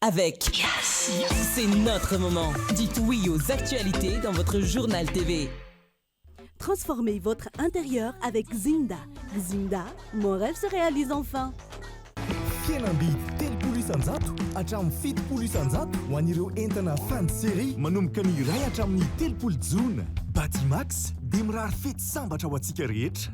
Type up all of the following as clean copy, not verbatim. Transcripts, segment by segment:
avec Yes. C'est notre moment. Dites oui aux actualités dans votre journal TV. Transformez votre intérieur avec Zinda. Zinda, mon rêve se réalise enfin. Fianambidy telopolo isanjato hatramin'ny fitopolo isanjato ho an'ireo entana fansery manomboka ny iray hatramin'ny telopolo jona Batimax dia mirary fety sambatra ho antsika rehetra.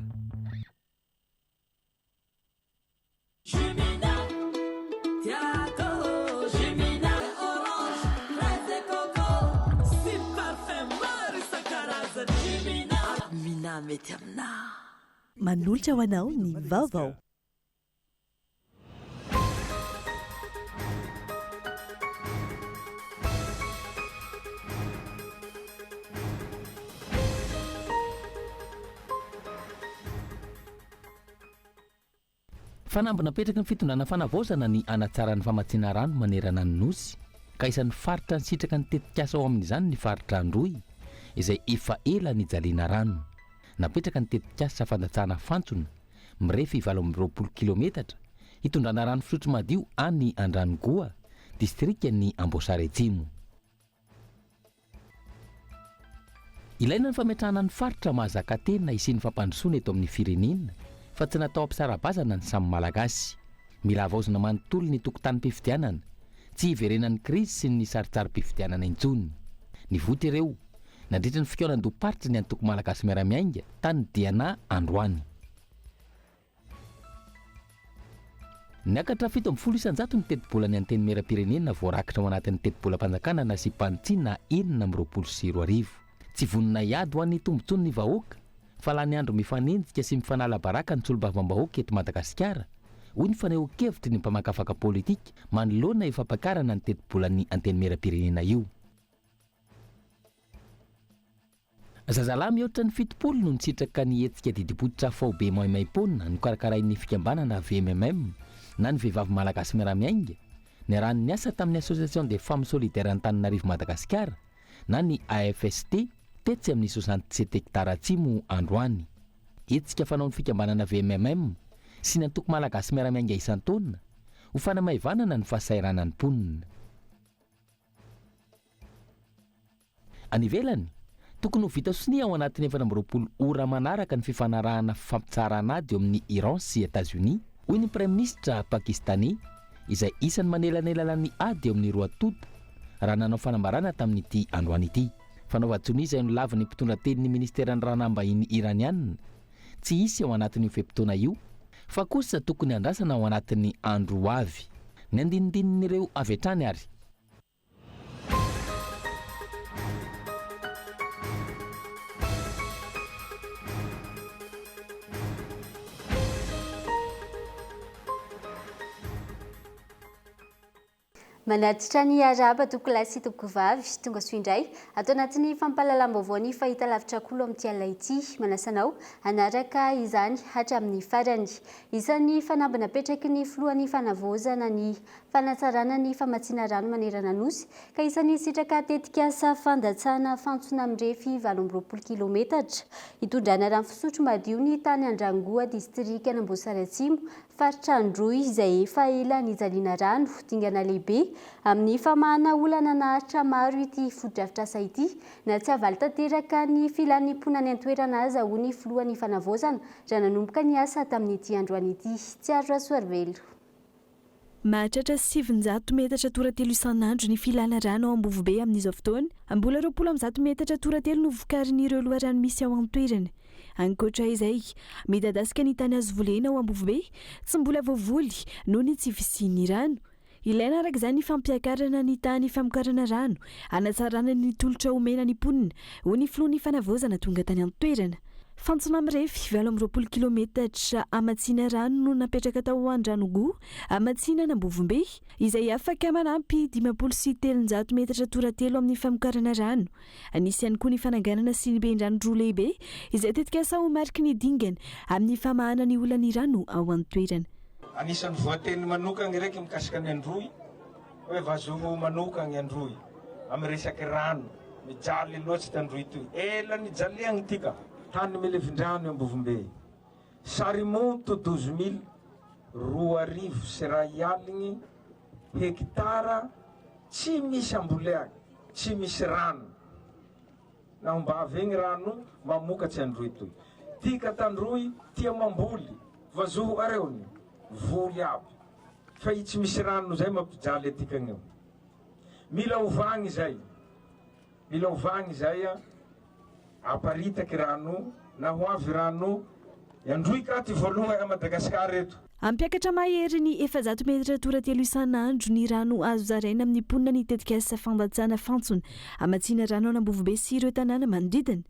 Mety aminà. Manolotra ho anao ny vaovao. Fanambina petraka ny fitondrana fanavaozana ny anatsara ny famatsiana rano manerana ny nosy ka isan'ny faritra ny sitraka ny tetikasa ao amin'izany ny faritra Androy izay efa ela ny jaliana rano. Napetraka ny tetikasa fandatsahana fantsona mirefy 20 kilometatra hitondrana rano fisotro madio any Andranogoa distriktany Amboasary Atsimo. Ilaina ny fametrahana ny faritra mahazaka tena isian'ny fampandrosoana eto amin'ny firenena fa tsy natao ampisarabazana ny samy malagasy. Mila avaozana manontolo ny tokotanim-pifidianana, tsy hiverenan'ny krizy sy ny sarotsarom-pifidianana intsony. Ny voty ireo nandritra ny fikaonan-doparitra ny antoko malagasy miaramiainga tany Diana Androany. Niakatra 17 isanjato ny teti-bola ny anteny mera-pirenena voarakitra ao anatin'ny teti-bolam-panjakana sy Pantsina 420. Tsy vonona iady ho an'ny tombontsoany ny vahoaka fa la ny andro mifanenjika sy mifanala baraka ny solombavambahoaka eto Madagasikara. Hoy ny fanehoan-kevitry ny mpamakafaka politika manoloana ifampakarana ny teti-bolan'ny anteny mera-pirenena io. Zazalahy mihoatra ny 70 no nitsitraka ny hetsika didiboditra faobe maimaimpona no karakarain'ny fikambanana VMMM na ny vehivavy malagasy miaramiainga niarahany ny asa tamin'ny Association des Femmes Solidaires Antananarivo Madagasikara na ny AFST tetsy amin'ny 67 hektara atsimo Androany. Hetsika fanao ny fikambanana VMMM sy ny antoko malagasy miaramiainga isan-taona ho fanamaivanana ny fahasairanany mponina. Any ivelany tokony ho vita sonia ao anatin'ny 20 ora manaraka ny fifanarahana fampitsaran'ady eo amin'ny Iran sy États-Unis, hoy ny Prime Ministre pakistanais izay isan'ny manelanelana ny ady eo amin'ny roa toto raha nanao fanambarana tamin'ity androany ity. Fanaovan-tsony izay no lavany mpitondra tenin'ny ministeran'ny ranahambahiny iraniana tsy hisy ao anatin'io fetim-potoana io fa kosa tokony andrasana ao anatin'ny andro ho avy. Ny andinindin'ireo avy hatrany ary. Manatitra ny araba toko lahy sy toko vavy tonga soa indray atao anatin'ny fampahalalam-baovao ny fahita lavitra kolo amin'ity alina ity manasanao anaraka izany hatramin'ny farany. Isan'ny fanambina petraky ny filohan'ny fanavaozana ny fanatsarana ny famatsiana rano manerana nosy ka isan'ny sitraka tetikasa fandatsahana fantsona mirefy 20 kilometatra hitondrana rano fisotro madio ny tany Andrangoa distrikany Amboasary Atsimo faritra Androy izay efa ela ny jaliana rano dingana lehibe amin'ny famahana olana nahatra maro ity foto-drafitrasa ity na tsy avaly tanteraka ny filan'ny mponany antoerana azahoany filohan'ny fanavaozana raha nanomboka ny asa tamin'ity androany ity. Tsiaro Rasoarivelo. Mahatratra 700 metatra toratelo isan'andro ny filana rano ao Ambovobe amin'izao fotoana. Ambola 20 metatra toratelo no vokarin'ireo loharano misy ao an-toerana. Ankoatra izay, midadasika ny tany azo volena ao Ambovobe, tsy mbola voavoly noho ny tsy fisian'ny rano. Ilaina araka izany ny fampiakarana ny tany famokarana rano, anatsarana ny tolotra omena ny mponina, ho ny filohan'ny fanavaozana tonga tany an-toerana. Fantsona mirefy 20 kilometatra amatsiana rano no napetraka tao Andranogoa, amatsiana Ambovombe, izay afaka manampy 700 metatra toratelo amin'ny famokarana rano. Anisan'ny koa ny fananganana sy ny bendrano roa lehibe, izay tetikasa ho mariky ny dingana amin'ny famahana ny olan'ny rano ao an-toerana. Anisan'ny voateny manokana raiky mikasika ny Androy, hoe vazovo manokana Androy amin'ny resaky rano, mijaly loatsy ty Androy toy. Ela ny jaliagny tika. Tany Melevindrano Ambovombe. Sarimonto 12 000, Roarivo sy ray aligny hektara tsy misy amboleagny, tsy misy rano. Na mba avegny rano mamokatsy androy toy. Tika tandroy tia mamboly, vazoho areony, voly aby. Fa i tsy misy rano zay mampijaly atikagny eo. Mila ovagny zay. Mila ovagny zay aparitaky rano, na ho avy rano, androy ka ty voaloha a Madagasikara eto. Ampiakatra mahery ny 400 metatra toratelo isan'andro ny rano azo zaraina amin'ny ponina ny tetikasa fambatsana fantsona amatsiana rano an'Ambovobe sy ireo tanàna manodidina.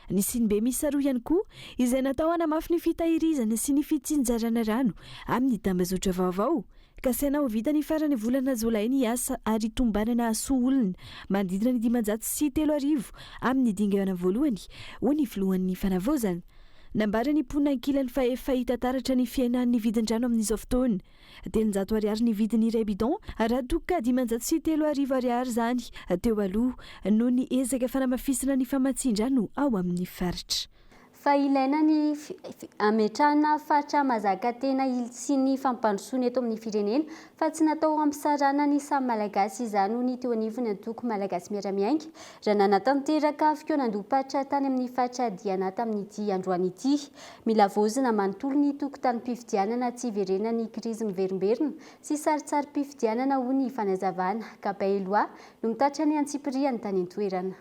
Ny Sinibe misy saroa ihany koa izay natao hanamafy ny fitahirizana sy ny fitsinjarana rano amin'ny tambazotra vaovao. Kasaina ho vita ny farany volana Jolay ny asa ary tombanana asoa olona manodidina ny 530 amin'ny dingaona voalohany ho ny filohan'ny fanavozana. Nambara ny ponina ankilany fa efa hita taratra ny fiainan'ny vidin-drano amin'izao fotoana. 300 ariary ny vidin'ny iray bidon raha toka 530 ariary zany teo aloha noho ny ezaka fanamafisana ny famatsin-drano ao amin'ny faritra. Fa ilaina ny ametrahana fatra mazaka tena sy ny fampandrosoana eto amin'ny firenena fa tsy natao ampisarana ny samy malagasy izany ho ny teo anivony antoko malagasy miara-miainga raha nanatanteraka fikonan-dopatra tany amin'ny fatra diana tamin'ity androany ity. Mila vozona manontolo ny tokotany-pifidianana tsy iverena ny krizy miverimberina sy saritsary-pifidianana ho ny fanazavana. Kapaeloa no mitatra ny Antsipiriany tany an-toerana.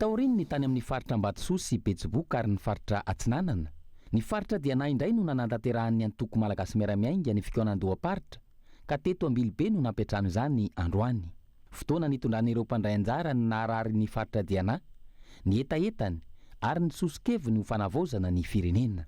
Taoriny ny tany amin'ny faritra Ambatsoa sy Betsiboka ary ny faritra Atsinanana. Ny faritra Diana indray no nanantaterahan'ny antoko malagasy miara-miainga ny fikonan-doam-paritra ka teto Ambilibe no nampiatrano izany androany. Fotoana nitondran'ireo mpandray anjara ny naharary ny faritra Diana, ny etaetany ary ny sosikeviny ho fanavozana ny firenena.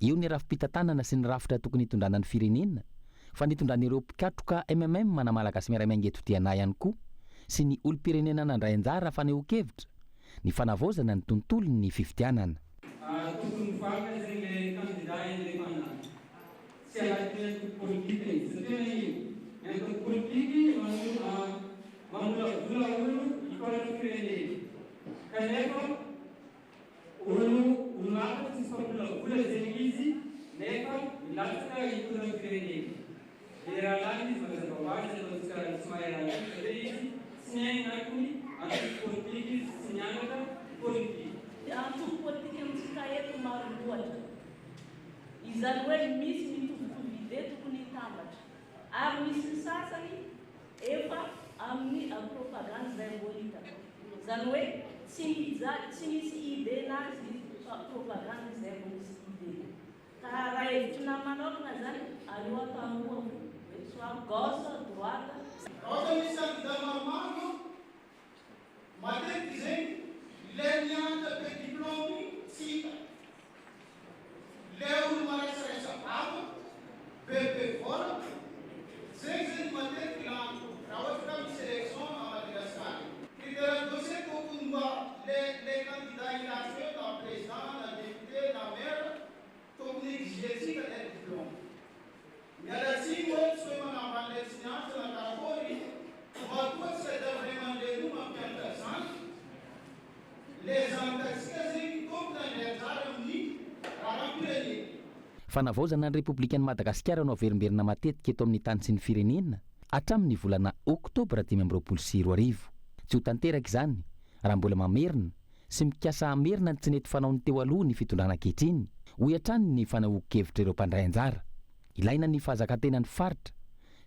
Io ny rafi-pitantanana sy ny rafitra tokony hitondrana ny firenena fa nitondran'ireo mpikatroka MMM mana malagasy miara-miainga eto Diana ihany koa sy ny olom-pirenena nandray anjara fanehoan-kevitra ny fanavozana ny tontolon'ny ny fifidianana. Tokony farana izay ilay candidat ilay fanana sy anatin'ny antoko politika izy satria ny antoko politika mamolavola olo hikoran'ny firenena kanefa olo lafatra tsy famolavola zegny izy nefa milatsaka hikoran'ny firenena. Le raha lany izy mazava hoazy ataontsika tsy mahay raha satria izy tsy niaigna akony antoko politika izy tsy nianatra politika. Antoko politika amintsika eto maro loatra. Izany hoe misy mitovitovy ide tokony hitambatra. Ary misy ny sasany efa amin'ny propaganda izay mbola hita. Izany hoe tsy misy ide nazy propaganda izay mbola misy ide. Ka raha hevitry na manokana zany aloha tamoa soit gauche, droite. Ohatra misy candidat maromaro matetiky zegny le mianatra be diplôme tsy hita. Le olo maraisaraisa bava, bebe vola, zegny matetiky lany. Raha ohatra ka misy élection à Madagascar. Critère dossier tokony mba le candidat ilazy eo na président, na député, na maire, tokony exigentsika le diplôme. Mialatsiny hoe tsy hoe manambany le tsy nianatra na karakory, mba koa tsy tadiavy mandeha no mampianatra zany. Les antatsika zegny tokony andeha anjara amin'ny raha ampirenena. Fanavozana ny Republikan'i Madagasikara no averimberina matetika eto amin'ny tany sy ny firenena hatramin'ny volana Oktobra 2024. Tsy ho tanteraka izany raha mbola mamerina sy mikasa amerina ny tsy nety fanaony teo aloha ny fitondràna ankehitriny hoy hatrany ny fanahoan-kevitra ireo mpandray anjara. Ilaina ny fahazakantena ny faritra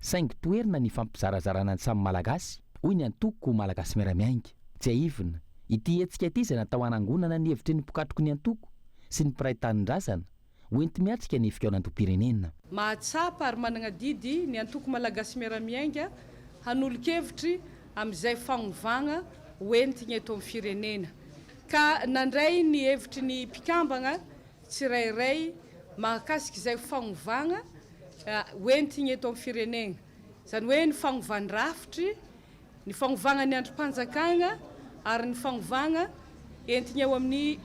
saingy toerina ny fampizarazarana ny samy malagasy hoy ny antoko malagasy miaramiainga. Tsy aivina ity hetsika ity izay natao hanangonana ny hevitry ny mpikatroko ny antoko sy ny mpiray tanindrazana hoenty miatrika ny fikaonantom-pirenena. Mahatsapa ary manana didy ny antoko malagasy miaramiainga hanolo-kevitry amin'izay fagnovagna hoentigny eto amin'ny firenena. Ka nandray ny hevitry ny mpikambagna tsirairay mahakasika izay fagnovagna hoentigny eto amin'ny firenena. Zany hoe ny fagnovàn-drafitry, ny fagnovagna ny androm-panjakagna ary ny fagnovagna entigny eo amin'ny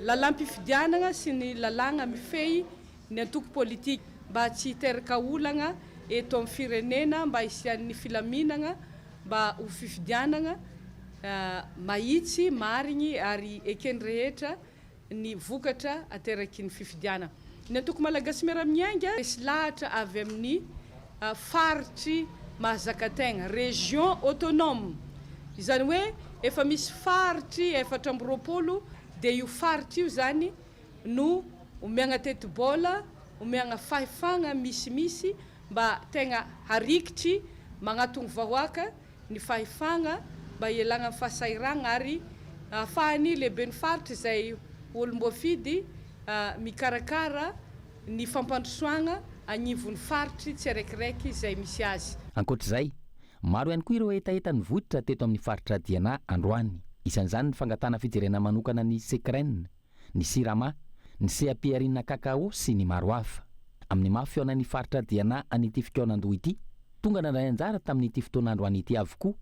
lalam-pifidianana sy ny lalàna mifehy ny antoko politika mba tsy hiteraka olagna eto amin'ny firenena, mba hisian'ny filaminana, mba ho fifidianana mahitsy, marigny ary ekeny rehetra ny vokatra ateraky ny fifidianana. Ny antoko malagasy miaramiainga misy lahatra avy amin'ny faritry mahazakategna, région autonome. Izany hoe efa misy faritry 420 dia io faritry io zany no omeagna teti-bola, omeagna fahefagna misimisy mba tegna harikitry magnatony vahoaka ny fahefagna mba hialagna amin'ny fahasairagna ary ahafahany lehibe ny faritra izay olom-boafidy mikarakara ny fampandrosoagna agnivon'ny faritry tsy araikiraiky izay misy azy. Ankoatr'izay, maro ihany koa ireo etaeta ny vohitra teto amin'ny faritra Diana androany. Isan'izany ny fangatana fijerena manokana ny sekren, ny sirama, ny seapiarina kakao sy ny maro hafa. Amin'ny mahafiaonan'ny faritra Diana an'ity fikaonan-doha ity, tonga nandray anjara tamin'ity fotoan'andro an'ity avokoa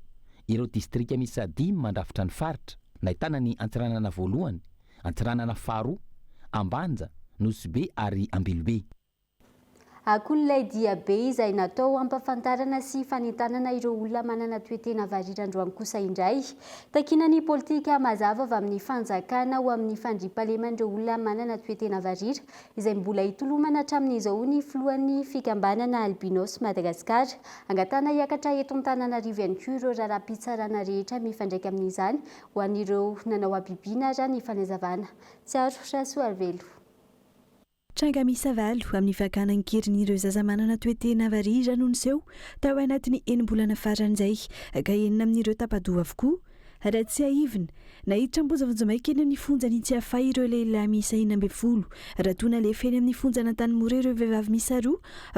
ireo distrika misy 5 mandrafitra ny faritra, nahitana ny Antsiranana voalohany, Antsiranana faharoa, Ambanja, Nosy ary Ambilobe. Akon'ilay diabe izay natao ampafantarana sy fanentanana ireo olona manana toetena variana androany kosa indray. Takinany politika mazava avy amin'ny fanjakana ho amin'ny fandriam-pahaleman'ireo olona manana toetena variana izay mbola hitolomana hatramin'izao ny filohan'ny fikambanana Albinos Madagascar. Angatana hiakatra eto Antananarivo ihany koa ireo raharaham-pitsarana rehetra mifandraika amin'izany ho an'ireo nanao abibiana raha ny fanazavana. Tsiaro Rasoarvelo. Tranga misavalo amin'ny vakanankirin'ireo zaza manana toetena variana noho niseho tao anatin'ny enim-bolana faran'izay ka enina amin'ireo tapadoha avokoa. Raha tsy aivina nahiditra mbozavonjamaika eny amin'ny fonjany tsy afay ireo lehilahy miisa 12 raha toa nalefa eny amin'ny fonjana Antanimora ireo vehivavy miisa 2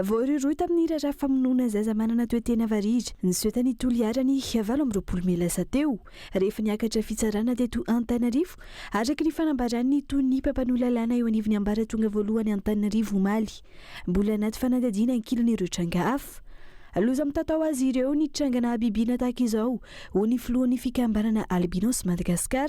vao ireo roa tamin'ny raharaha famonoana zaza manana toetena variana. Nisoetany toliarany 20 melasa teo rehefa niakatra fitsarana teto Antananarivo araka ny fanambarany tony mpampanolalalana eo anivon'ny ambaratonga voalohany Antananarivo omaly. Mbola anaty fanadadiana ankilon'ireo tranga hafa. Aloza mitatao azy ireo ny trangana abibiana tahaka izao ho ny filohan'ny fikambanana Albinos Madagascar.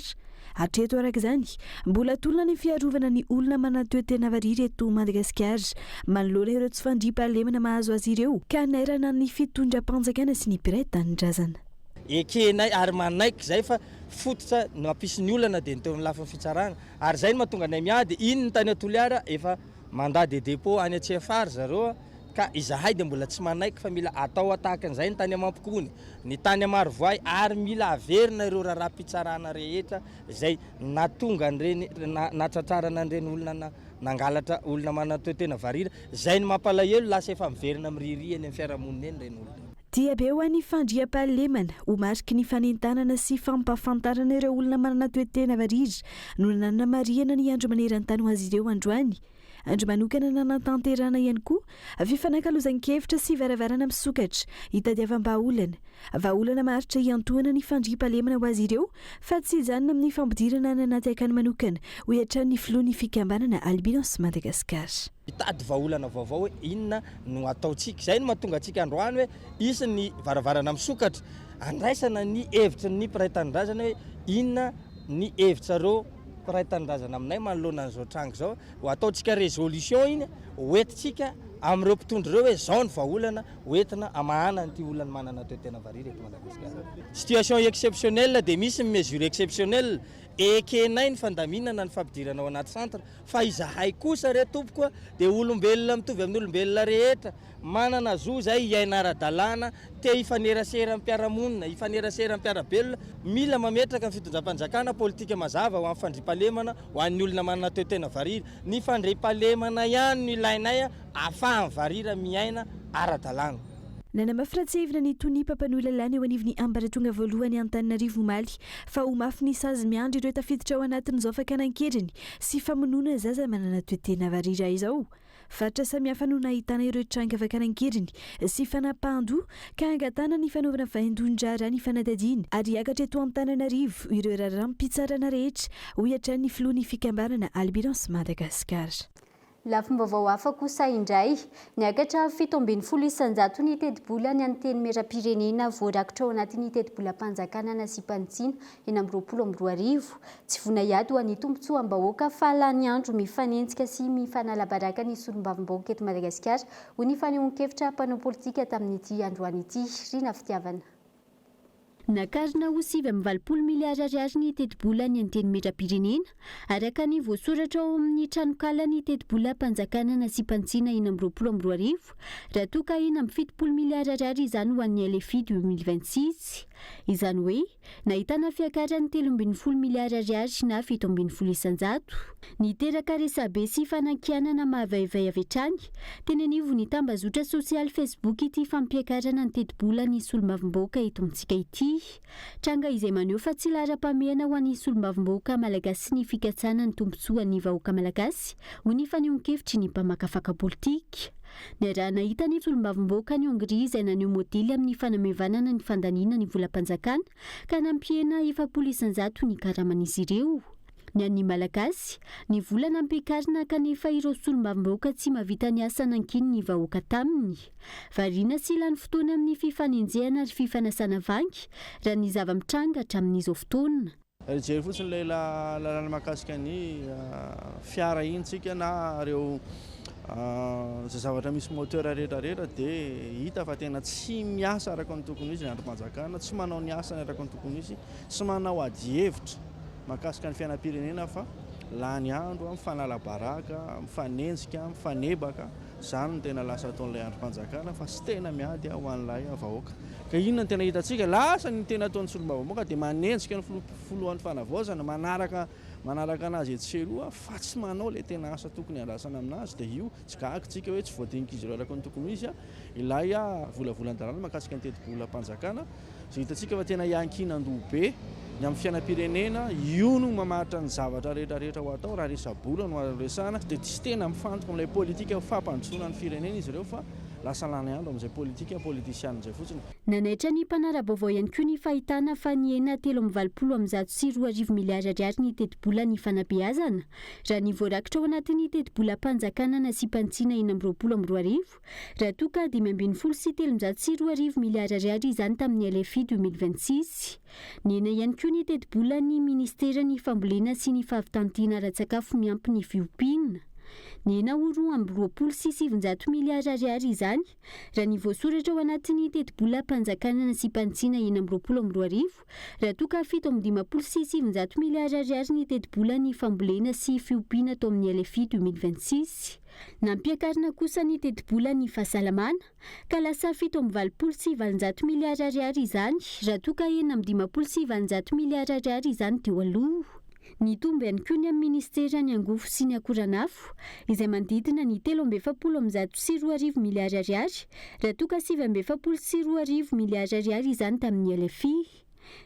Hatreto araka izany mbola tolona ny fiarovana ny olona manana toetena variana eto Madagasikara manoloana ireo tsy fandriam-pahalemana mahazo azy ireo ka nairana ny fitondram-panjakana sy ny mpiray tanindrazana. Ekenay ary manaiky zay fa fototra nampisy ny olana dia niteo ny lafiny fitsarana ary zay no mahatonga anay miady iny ny tany atoliara efa mandady dépôt any ATFR zareo ka izahay dia mbola tsy manaiky fa mila atao tahaka an'izay ny tany amampikony ny tany amarovoay ary mila averina ireo raharaham-pitsarana rehetra izay natonga an'ireny natratrarana an'ireny olona nangalatra olona manana toetena variana izay ny mampalahelo lasa efa miverina miriri eny amin'ny fiarahamonina eny ireny olona. Diabe ho an'ny fandriam-pahalemana ho mariky ny fanentanana sy fampafantarana ireo olona manana toetena variana no nanamariana ny andro maneran-tany ho azy ireo androany. Andro manokana nanatanterana ihany koa fifanankalozan-kevitra sy varavarana misokatra hitadiavam-baolana. Vaolana maritra hiantohana ny fandriam-pahalemana ho azy ireo fa tsy hijanona amin'ny fampidirana any anaty akany manokana ho hiatran'ny filohan'ny fikambanana Albinos Madagascar. Hitady vaolana vaovao hoe inona no ataontsika. Izay no mahatonga antsika androany hoe isy ny varavarana misokatra andraisana ny hevitra ny mpiray tanindrazana hoe inona ny hevitrareo mpiray tanindrazana aminay manoloana an'izao tranga izao ho ataontsika résolution iny hoentitsika amin'ireo mpitondra ireo hoe izao ny vaolana hoentina amahana an'ity olona manana toetena variana eto Madagasikara. Situation exceptionnelle dia misy mesure exceptionnelle ekenay ny fandaminana ny fampidirana ao anaty centre fa izahay kosa re tompokoa dia olombelona mitovy amin'ny olombelona rehetra manana zo zay iaina ara-dalàna te hifanerasera mpiaramonina hifanerasera mpiarabelona mila mametraka ny fitondram-panjakana politika mazava ho amin'ny fandriampahalemana ho an'ny olona manana toetena varira ny fandriampahalemana ihany no ilainay ahafahany varira miaina ara-dalàna. Nanamafiratsevina ny tony pampanololalana eo anivon'ny ambaratonga voalohany Antananarivo Omaly fa ho mafy ny sazy miandry ireo tafiditra ao anatin'izao fakanankeriny sy famonoana zaza manana toetena varira izao. Fatra samihafa no nahitana ireo tranga fakanankeriny sy fanapahan-doha ka angatana ny fanaovana vaindon-drara ny fanadadiana ary akatra eto Antananarivo ireo raharam-pitsarana rehetra ho iatran'ny filohan'ny fikambanana Albirance Madagasikara. Lafim-baovao hafa kosa indray niakatra 7.7 isanjato ny teti-bola ny anteny mera-pirenena voarakitra ao anatin'ny teti-bolam-panjakana Nasipantsina eny amin'ny 20 tsy vona iady ho an'ny tombotsoam-bahoaka fa lany andro mifanenjika sy mifanalabaraka ny solombavam-bahoaka eto Madagasikara ho ny fanehoan-kevitra mpanao politika tamin'ity androany ity. Rina Fitiavana. Nakarina ho 7.7 miliara ariary ny teti-bola ny anteny mera-pirenena araka ny voasoratra ao amin'ny tranokala ny teti-bolam-panjakana Nasipantsina eny amin'ny 20 raha toka eny amin'ny 7 miliara ariary izany ho an'ny LFI 2026. Izany hoe nahitana fiakarany 13 miliara ariary na 7.7 isanjato. Niteraka resabe sy fanankianana mahavaivay avy hatrany teny anivo ny tambazotra sosialy Facebook ity fampiakarana ny teti-bola ny solombavam-bahoaka eto amintsika ity. Tranga izay maneho fa tsy lara-pamehana ho an'ny solombavam-bahoaka malagasy sy ny fikatsana ny tombotsoa ny vahoaka malagasy ho ny fanehoan-kevitry ny mpamakafaka politika. Ny raha nahita ny solombavam-bahoaka ny Hongria izay naneho modely amin'ny fanamevanana ny fandaniana ny volam-panjakana ka nampiena 7 isanjato ny karaman'izy ireo. Ny an'ny malagasy ny vola nampiakarina kanefa ireo solombavam-bahoaka tsy mahavita ny asa nankiny ny vahoaka taminy. Variana sy lany fotoana amin'ny fifanenjehana ary fifanasana vangy raha ny zava-mitranga hatramin'izao fotoana. Jery fotsiny ilay lalàna mahakasika ny fiara iny tsika na ireo zavatra misy moteur rehetrarehetra dia hita fa tena tsy miasa araka ny tokony izy ny androm-panjakana, tsy manao ny asa ny araka ny tokony izy, tsy manao ady hevitra mahakasika ny fiainam-pirenena fa lany andro mifanalabaraka, mifanenjika, mifanebaka, izany no tena lasa ataon'ilay androm-panjakana fa tsy tena miady ho an'ilay vahoaka. Ka inona no tena hitantsika lasa ny tena ataon'ny solombavam-bahoaka dia manenjika ny folohan'ny fanavaozana manaraka anazy etseroa fa tsy manao ilay tena asa tokony andrasana aminazy dia io tsy kahaky hoe tsy voadinika izy ireo araka ny tokony izy ilay volavolan-dalàna mahakasika ny teti-bolam-panjakana izay hitantsika fa tena iankinan-doha be ny amin'ny fiainam-pirenena io no mamaritra ny zavatra rehetrarehetra ho atao raha resabola no resahana dia tsy tena mifantoka amin'ilay politika fampandrosoana ny firenena izy ireo fa lasa lany andro amin'izay politika politisiana izay fotsiny. Nanaitra ny mpanara-baovao ihany koa ny fahitana fa ny hena 3.7 miliara ariary ny teti-bola ny fanabeazana raha ny voarakitra ao anatin'ny teti-bolam-panjakana Nasipantsina eny amin'ny 20 raha toka 5.7 sy 3.2 miliara ariary izany tamin'ny LFI 2026. Ny hena ihany koa ny teti-bola ny ministera ny fambolena sy ny fahavitantiana ara-tsakafo miampy ny fiompiana. Ny hena ho 2.20 sy 700 miliara ariary izany raha ny voasoratra ao anatin'ny teti-bolam-panjakana Nasipantsina eny amin'ny 20 raha toka 7.50 sy 700 miliara ariary ny teti-bola ny fambolena sy fiompiana tao amin'ny LFI 2026. Nampiakarina kosa ny teti-bola ny fahasalamana ka lasa 7.20 sy 700 miliara ariary izany raha toka eny amin'ny 50 sy 700 miliara ariary izany teo aloha. Ny tombo ihany koa ny amin'ny ministera ny angofo sy ny akoranafo izay manodidina ny 3.7 miliara ariary raha toka 7.7 miliara ariary izany tamin'ny LFI.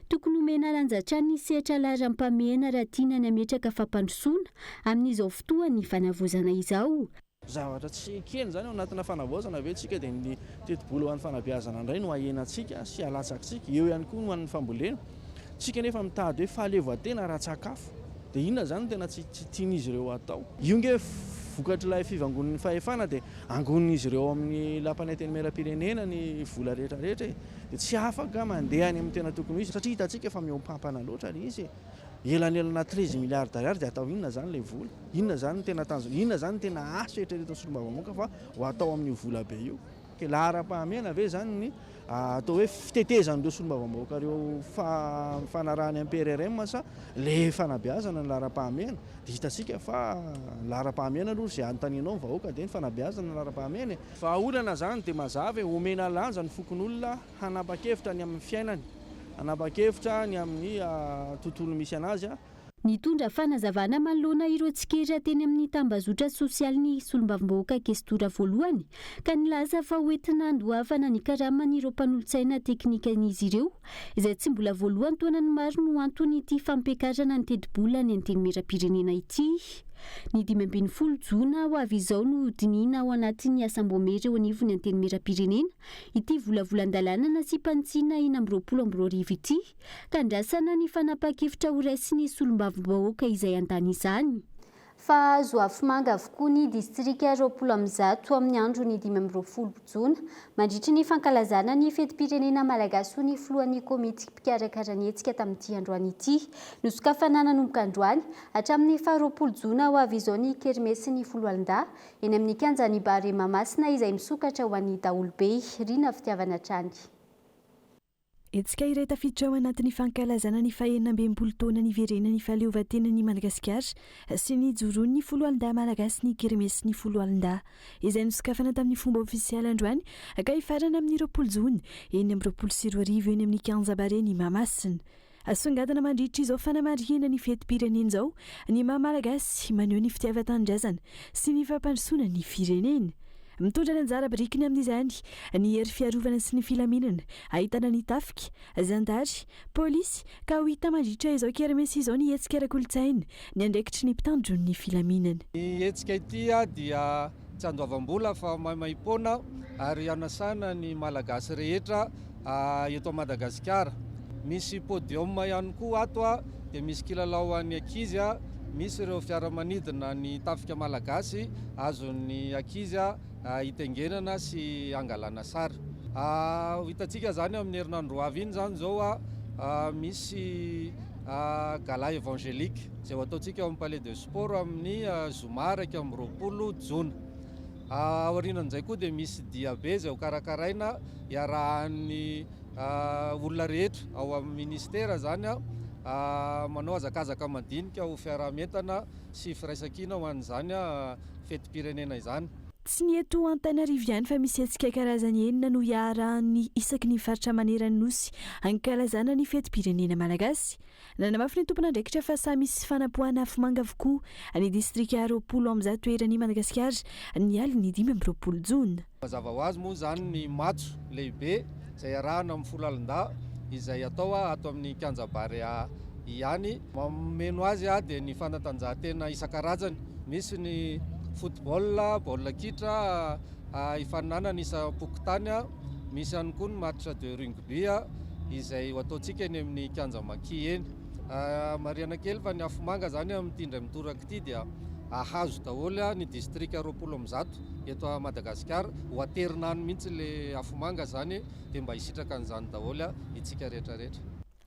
Tokony omena lanjatrany ny sehatra laharam-pamehana raha tiana ny ametraka fampandrosoana amin'izao fotoana ny fanavozana izao. Zavatra tsy kely zany ao anatina fanavaozana ve tsika dia ny teti-bola ho an'ny fanabeazana indray no ahenantsika sy alatsakitsika eo ihany koa no an'ny fambolena. Tsika nefa mitady hoe fahaleovan-tena raha-tsakafo dia inona zany tena tsy tian'izy ireo atao. Io nge vokatr'ilay fivangon'ny fahefana dia angonin'izy ireo amin'ny lapanay teny mera-pirenena ny vola rehetrarehetra dia tsy afaka mandeha any amin'ny tena tokony izy satria hitantsika fa miompampana loatra ry izy elanelana 13 miliarda ariary dia atao inona zany ilay vola, inona zany tena tanjona, inona zany tena asa eritreretin'ny solombavam-bahoaka fa ho atao amin'io vola be io. ke lahara-pahamena ve zany ny atao hoe fitetezan'ireo solombavambahoaka reo fanarahany MPRRM sa le fanabeazana ny lahara-pahamena dia hitasika fa lahara-pahamena aloha zay anontanianao ny vahoaka dia ny fanabeazana ny lahara-pahamena fa olana zany dia mazava hoe omena lanja ny fokon'olona hanapa-kevitra ny amin'ny fiainany, hanapa-kevitra ny amin'ny tontolo misy anazy nitondra fanazavana manoloana ireo tsikera teny amin'ny tambazotra sosialy ny solombavambahoaka Kestora voalohany ka nilaza fa hoentina andoavana ny karaman'ireo mpanolotsaina teknikan'izy ireo izay tsy mbola voalohany toana ny maro no antony ity fampiakarana ny teti-bola ny anteny mera-pirenena ity. Ny 20 Jona ho avy izao no dinina ao anatin'ny asambomera eo anivon'ny anteny mera-pirenena ity volavolan-dalàna nasipantsiana 2020 ity ka andrasana ny fanapa-kevitra ho raisiny solombavambahoaka izay an-tany izany. Fa azo afomanga avokoa ny distrika roapolo amby zato amin'ny andro ny 20 Jona mandritra ny fankalazana ny fetim-pirenena malagasy ny filohan'ny komity mpikarakara ny hetsika tamin'ity androany ity nosokafana nanomboka androany hatramin'ny 20 Jona ho avy izao ny kermesy ny foloalinda eny amin'ny kianjan'ny Bare Mahamasina izay misokatra ho an'ny Daholobe Rina Fitiavana Trany. Etsika iray tafiditra ao anatin'ny fankalazana ny faha-12 taona niverena ny fahaleovantenan'ny Madagasikara sy ny joroan'ny foloalinda malagasy ny kermesy ny foloalinda izay nosokafana tamin'ny fomba ofisialy androany ka hifarana amin'ny 20 Jona eny amin'ny 20 eny amin'ny kianja Bare ny Mahamasina. Asongadana mandritra izao fanamarihana ny fetim-pirenena izao ny maha-malagasy maneho ny fitiavan-tanindrazana sy ny fampandrosoana ny firenena. Mitondra ny anjara birikiny amin'izany ny hery fiarovana sy ny filaminana ahitana ny tafika, zandary, polisy ka ho hita mandritra izao kermesy izao ny hetsika ara-kolotsaina ny andraikitry ny mpitandro ny filaminana. Ny hetsika ity dia tsy andoavam-bola fa maimaimpona ary anasana ny malagasy rehetra eto Madagasikara. Misy podium ihany koa ato dia misy kilalao an'ny ankizy misy ireo fiaramanidina ny tafika malagasy azon'ny ankizy hitengenana sy angalana sary. Hitantsika zany amin'ny herinandro avy iny zany zao misy gala évangélique zay ataontsika ao amin'ny Palais de Sport amin'ny zoma 20 Jona. Aorianan'izay koa dia misy diabe zay ho karakaraina iarahan'ny olona rehetra ao amin'ny ministera zany manao azakazaka madinika ho fiarahametana sy firaisan-kina ho an'izany fetim-pirenena izany. Tsy ny eto Antananarivo ihany fa misy hetsika karazany enina no iarahan'ny isaky ny faritra manerana nosy hankalazana ny fetim-pirenena malagasy. Nanamafy ny tompon'andraikitra fa samy misy fanapoana afomanga avokoa ny distrika roapolo amby zato eran'ny Madagasikara ny aliny 20 Jona. Mazava ho azy moa zany ny matso lehibe izay arahana amin'ny foloalinda izay atao ato amin'ny kianja Bare ihany. Mameno azy dia ny fanatanjahantena isan-karazany. Misy ny football, baolina kitra, hifaninana isa-pokotany, misy ihany koa ny match de rugby izay ataontsika eny amin'ny kianja Maki eny. Mariana kely fa ny afomanga zany amin'ity indray mitoraka ity dia ahazo daholo ny distrika roapolo amby zato eto Madagasikara ho aterinany mihitsy le afomanga zany dia mba hisitraka an'izany daholo itsika rehetrarehetra.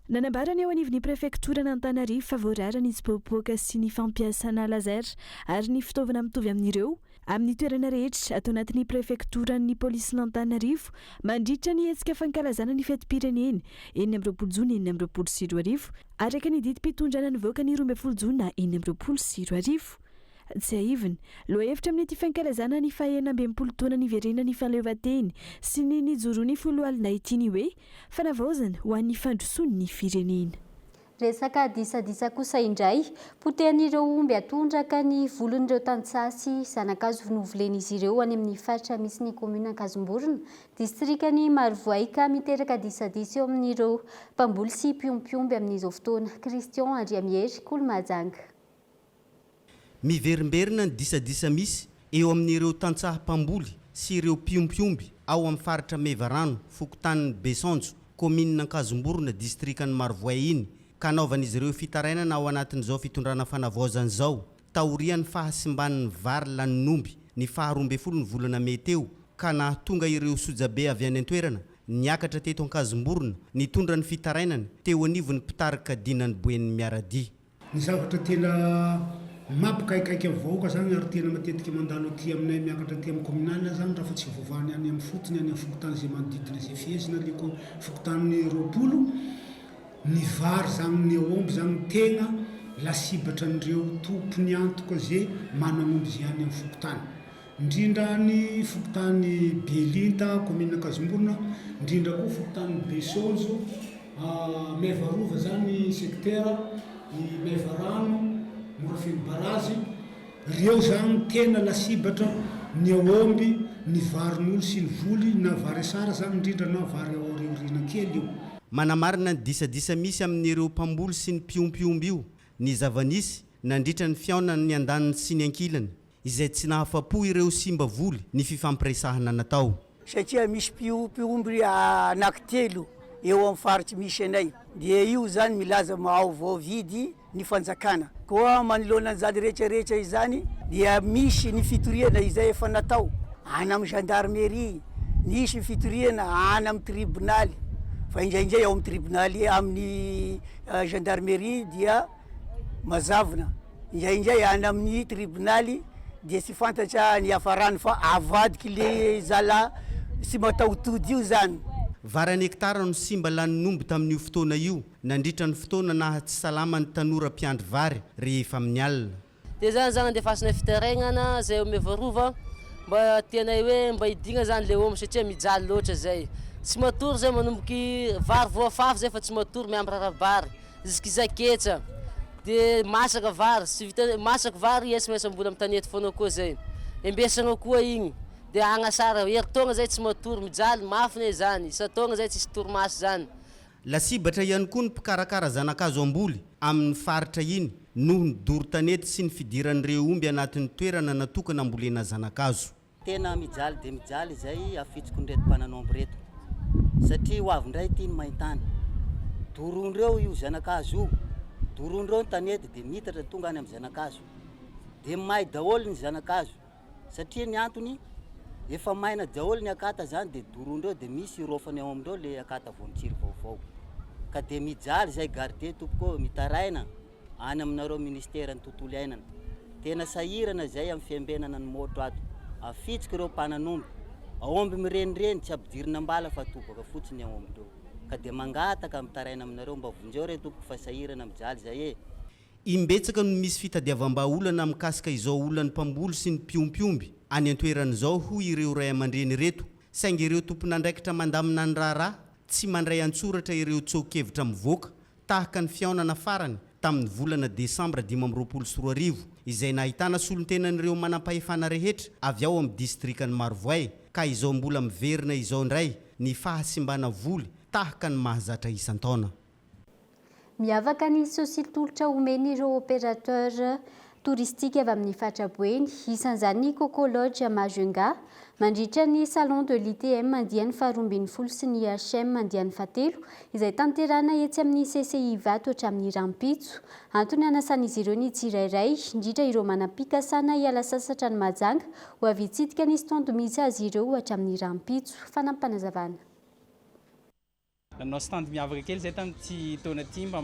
Nanambarany ao anivon'ny prefektora n'Antananarivo fa voarara ny tsipopoaka sy ny fampiasana laser ary ny fitaovana mitovy amin'ireo amin'ny toerana rehetra atao anatin'ny prefektora ny polisy n'Antananarivo mandritra ny hetsika fankalazana ny fetim-pirenena eny amin'ny 20 Jona eny amin'ny 20 araka ny didim-pitondrana nivoaka ny 12 Jona eny amin'ny 20 tsy aivina loahevitra amin'ny ity fankalazana ny faha-12 taona niverena ny fahaleovantena sy ny nijoroan'ny foloalinda ity ny hoe fanavaozana ho an'ny fandrosoan'ny firenena. Resaka disadisa kosa indray potehan'ireo omby atondraka ny volon'ireo tantsasy zanakazo novolen'izy ireo any amin'ny faritra misy ny komuna Ankazomborona distrika ny Marivoaika miteraka disadisa eo amin'ireo mpamboly sy mpiompiomby amin'izao fotoana. Christian Andriamiery, Kolomajanga. Miverimberina ny disadisa misy eo amin'ireo tantsaha mpamboly sy ireo piompiomby ao amin'ny faritra Mevarano, fokotanin'ny Besonjo, komina Ankazomborona distrikan'ny Marivoay iny ka naovan'izy ireo fitarainana ao anatin'izao fitondrana fanavaozana izao. Taorian'ny fahasimban'ny vary lanin'omby ny 12 ny volana meteo ka nahatonga ireo sojabe avy any an-toerana niakatra teto Ankazomborona nitondra ny fitarainana teo anivon'ny mpitarika dinan'ny Boen'ny Miaradi. Ny zavatra tena mampikaikaiky avoaka zany ary tena matetiky mandalo aty aminay miakatra aty amin'ny communal zany raha fa tsy vovany any amin'ny fotony any amin'ny fokotany zay manodidina zay fiezina liko fokotanin'ny roapolo ny vary zany ny aomby zany tena lasibatra an'ireo tompony antoka zay manamomby zay any amin'ny fokotany indrindra ny fokotany Belinta commune Kazomborona indrindra koa fokotany Besonzo Mevarova zany secteur ny Mevarano Morafiny Barazy reo zany tena lasibatra ny aomby ny varin'olo sy ny voly na vary sara zany indrindra na vary aoriorina kely io manamarina ny disadisa misy amin'ireo mpamboly sy ny piompiomby io ny zavanisy nandritra ny fiaonany ny andaniny sy ny ankilany izay tsy nahafapo ireo simba voly ny fifampiresahana natao satria misy piomby anankitelo eo amin'ny faritsy misy anay dia io zany milaza mahavao vidy ny fanjakana koa manoloana an'izany rehetrarehetra izany dia misy ny fitoriana izay efa natao any amin'ny gendarmerie nisy fitoriana any amin'ny tribunaly fa indraindray ao amin'ny tribunaly amin'ny gendarmerie dia mazavina indraindray any amin'ny tribunaly dia sy fantatra ny hafarany fa avadiky le zala sy mataotody io zany varany hektara no simba laninomby tamin'io fotoana io nandritra ny fotoana na tsy salama ny tanora mpiandry vary rehefa amin'ny alina dia zany zany andefasana fiteregnana zay mevarova mba tena hoe mba hidigna zany le omby satria mijaly loatra zay tsy matory zay manomboky vary voafafy zay fa tsy matory miambrarabary zikizaketra dia masaka vary sy vita masaka vary esy maisambola amin'ny tanety foana koa zay embesagna koa igny dia agnasara heritaogna zay tsy matory mijaly mafina zany isataogna zay tsisy torimasy zany lasibatra ihany koa ny mpikarakara zanakazo amboly amin'ny faritra iny noho ny doro tanety sy ny fidiran'ireo omby anatin'ny toerana natokana ambolena zanakazo tena mijaly dia mijaly zay afitsiko ny reto mpananomby reto satria ho avindray ty ny mahitana dorondreo io zanakazo io dorondreo ny tanety dia mitatra tonga any amin'ny zanakazo dia mahay daholo ny zanakazo satria ny antony efa maina daholo ny akata zany dia dorondreo dia misy irofany ao amindreo le akata voanitsiry vaovao ka dia mijaly zay garde tompoko mitaraina any aminareo ministera ny tontolo iainana tena sahirana zay amin'ny fiambenana ny motro ato afitsika ireo mpananomby aomby mirenireny tsy ampidirina ambala fa tobaka fotsiny ao amindreo ka dia mangataka mitaraina aminareo mba vonjeo re tompoko fa sahirana mijaly zay e imbetsaka no misy fitadiavam-baolana mikasika izao olany mpamboly sy ny piompiomby any antoeran'izao hoy ireo ray aman-dreny reto saingy ireo tompon'andraikitra mandamina ny raharaha tsy mandray antsoratra ireo tsokevitra mivoaka tahaka ny fiaonana farany tamin'ny volana desambra 2024 izay nahitana solontenan'ireo manam-pahefana rehetra avy ao amin'ny distrikany Marovoay ka izao mbola miverina izao ndray ny fahasimbana voly tahaka ny mahazatra isan-taona miavaka ny sositolotra omen'ireo opérateur touristique avy amin'ny fatraboeny isan'izany Coco Lodge Majunga mandritra ny salon de l'ITM mandiany faharoambin'ny folo sy ny HM mandiany fahatelo izay tanterana etsy amin'ny CCI Vato hatramin'ny Rampitso antony anasan'izy ireo ny tsirairay indrindra ireo manam-pikasana hiala sasatra ny majanga ho avy hitsidika ny stondo misy azy ireo hatramin'ny Rampitso fanampanazavana nanao stand miavaka kely zay tamin'ity taona ty mba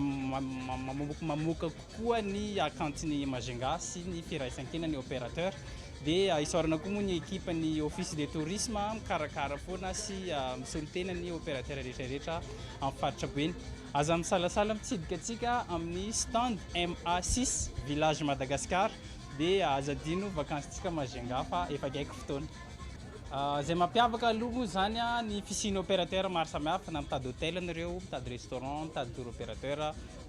mamoka kokoa ny akantiny Majunga sy ny firaisan-kina ny opérateur dia isaorana koa moa ny ekipa ny office de tourisme mikarakara foana sy misolotena ny opérateur rehetrarehetra amin'ny faritra boeny aza misalasala mitsidika atsika amin'ny stand MA6 village Madagascar dia aza dino vakansytsika Majunga fa efa akaiky fotoana zay mampiavaka aloha moa zany ny fisiany opérateur maro samihafa na mitady hôtel anareo mitady restaurant mitady tour opérateur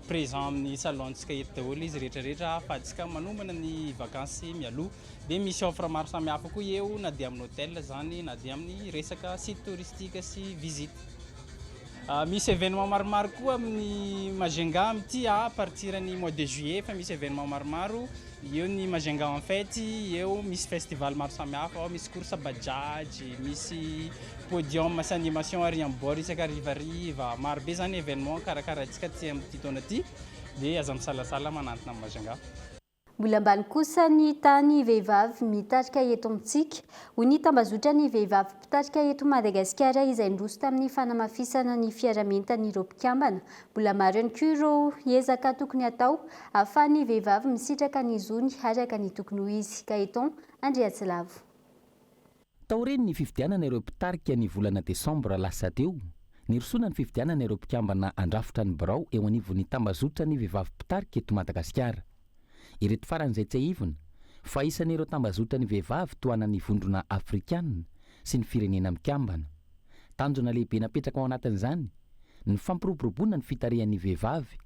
présent amin'ny salontsika eto daholo izy rehetrarehetra fa atsika manombana ny vakansy mialoha dia misy offre maro samihafa koa eo na dia amin'ny hôtel zany na dia amin'ny resaka site touristique sy visite misy événement maromaro koa amin'ny Majunga amity à partir ny mois de juillet fa misy événement maromaro eo ny Majunga en fête eo misy festival maro samihafa ao misy course bajaj misy podium sy animation ariam-bord isaka arivariva maro be zany événement karakara antsika ty amin'ny taona ty dia aza misalasala manantona amin'ny Majunga Mbola ambany kosa ny tany vehivavy mitarika eto amintsika hoy ny tambazotra ny vehivavy mpitarika eto Madagasikara izay ndroso tamin'ny fanamafisana ny fiaramintan'ireo mpikambana. Mbola maro ihany koa ireo ezaka tokony atao ahafahan'ny vehivavy misitraka ny zony araka ny tokony ho izy. Gaeton Andriatsilavo. Taoreny ny fifidianana ireo mpitarika ny volana Desambra lasa teo. Nirosona ny fifidianana ireo mpikambana andrafitra ny birao eo anivon'ny tambazotra ny vehivavy mpitarika eto Madagasikara. Ireto faran'izay tsy ahivona fa isan'ireo tambazotra ny vehivavy toana ny vondrona afrikanina sy ny firenena mikambana. Tanjona lehibe napetraka ao anatin'izany ny fampiroboroboana ny fitarihan'ny vehivavy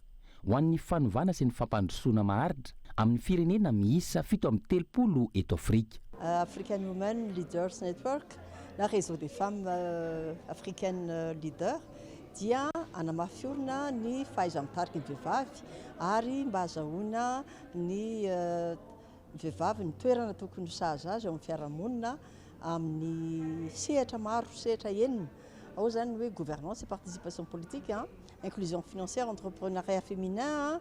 ho an'ny fanovana sy ny fampandrosoana maharitra amin'ny firenena miisa 730 eto Afrika. African Women Leaders Network, la réseau des femmes africaines leaders, dia anamafiorina ny fahaiza-mitarika ny vehivavy ary mba azahoana ny vehivavy ny toerana tokony ho sahaza azy ao amin'ny fiarahamonina amin'ny sehatra maro, sehatra enina. Ao zany hoe gouvernance et participation politique, inclusion financière, entrepreneuriat féminin,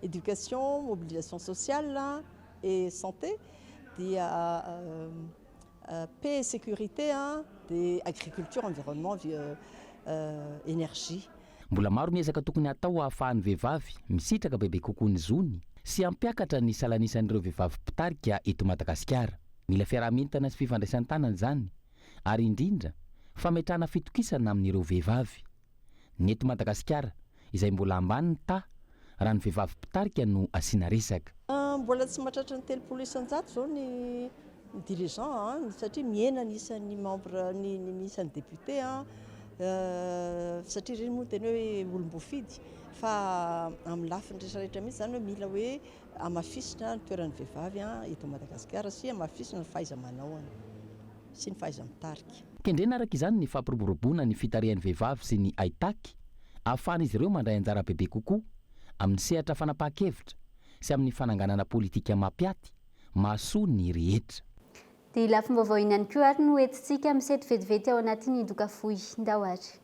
éducation, mobilisation sociale et santé, dia paix et sécurité, des agriculture, environnement, énergie. Mbola maro ny ezaka tokony atao ahafahan'ny vehivavy misitraka bebe kokoa ny zony sy ampiakatra ny salanisan'ireo vehivavy mpitarika eto Madagasikara. Mila fiarahamintana sy fifandraisan-tanana zany ary indrindra fametrahana fitokisana amin'ireo vehivavy. Ny eto Madagasikara izay mbola ambany ta raha ny vehivavy mpitarika no asiana resaka. Mbola tsy mahatratra ny 300 zao ny dirigeant satria miena nisan'ny membre ny isan'ny député satria reny moa tena hoe olom-boafidy fa amin'ny lafiny rehetrarehetra mihitsy zany hoe mila hoe amafisina ny toeran'ny vehivavy eto Madagasikara sy amafisina ny fahaiza-manao sy ny fahaiza-mitarika. Kendrena araka izany ny fampiroboroboana ny fitarihan'ny vehivavy sy ny aitaky ahafahan'izy ireo mandray anjara bebe kokoa amin'ny sehatra fanapahan-kevitra sy amin'ny fananganana politika mapiaty mahasoa ny rehetra. Dia lafim-baovao ihany koa ary no entintsika misety vetivety ao anatin'ny doka fohy ndao ary.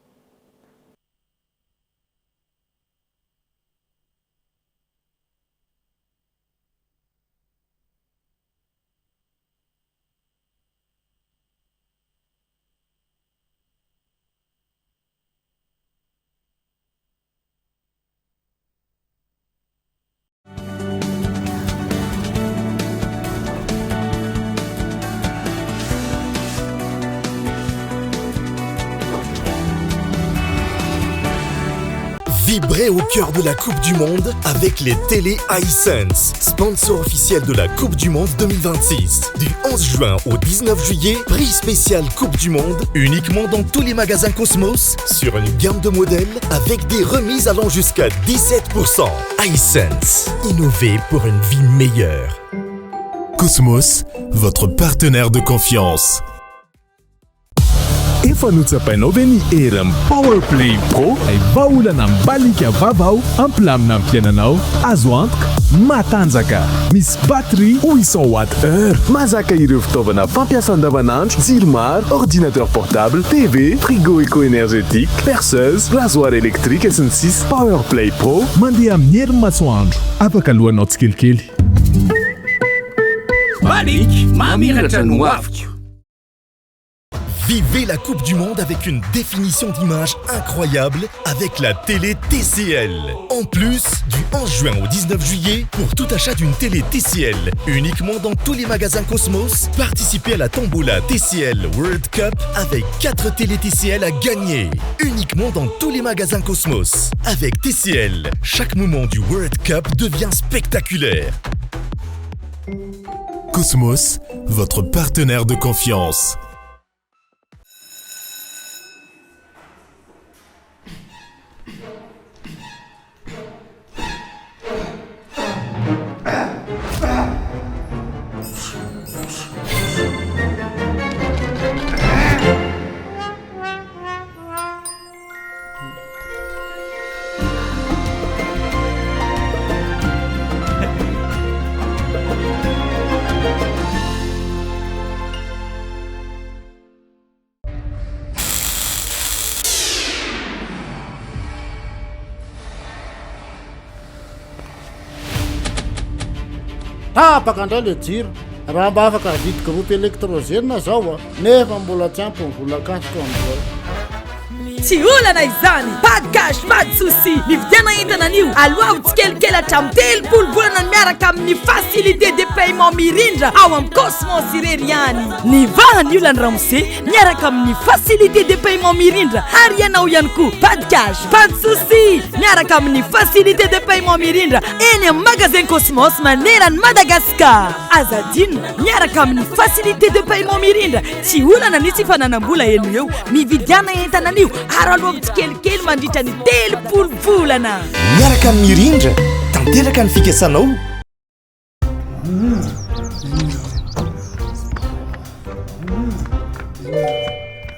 Vibrez au cœur de la Coupe du Monde avec les télés iSense, sponsor officiel de la Coupe du Monde 2026. Du 11 juin au 19 juillet, prix spécial Coupe du Monde, uniquement dans tous les magasins Cosmos, sur une gamme de modèles avec des remises allant jusqu'à 17%. iSense, innover pour une vie meilleure. Cosmos, votre partenaire de confiance. Efa notsapainao ve ny Airm Powerplay Pro ay vaolana mibalika vavao ampilamina amin'ny fiainanao azo antoka matanjaka misy batterie 800 Wh mazaka ireo fitaovana fampiasa andavanandro jiro maro ordinateur portable TV frigo éco-énergétique perceuse rasoir électrique sy ny sisa Powerplay Pro mandeha amin'ny herin'ny masoandro afaka lohanao tsikelikely Balik mamiratra no aviko. Vivez la Coupe du Monde avec une définition d'image incroyable avec la télé TCL. En plus, du 11 juin au 19 juillet, pour tout achat d'une télé TCL, uniquement dans tous les magasins Cosmos, participez à la tombola TCL World Cup avec 4 télé TCL à gagner. Uniquement dans tous les magasins Cosmos. Avec TCL, chaque moment du World Cup devient spectaculaire. Cosmos, votre partenaire de confiance. tapaka indray le jiro raha mba afaka vidiko groupe électrogène zao a nefa mbola tsy ampy volakasiko am'zao tsy olana izany pas de cash pas de souci nividiana entanan'io aloha tsikelikely hatramy 3 volana miaraka amin'ny facilité de paiement mirindra ao amin'ny Cosmos irery ihany nivahany io lany ramose miaraka amin'ny facilité de paiement mirindra ary ianao ihany koa pas de cash pas de souci miaraka amin'ny facilité de paiement mirindra eny amin'ny magasin Cosmos manerany Madagascar azadino miaraka amin'ny facilité de paiement mirindra tsy olana nisy fananam-bola eno eo mividiana entanan'io ary aloha tsikelikely mandritra ny 3 volana miaraka amin'ny mirindra tanteraka ny fikasanao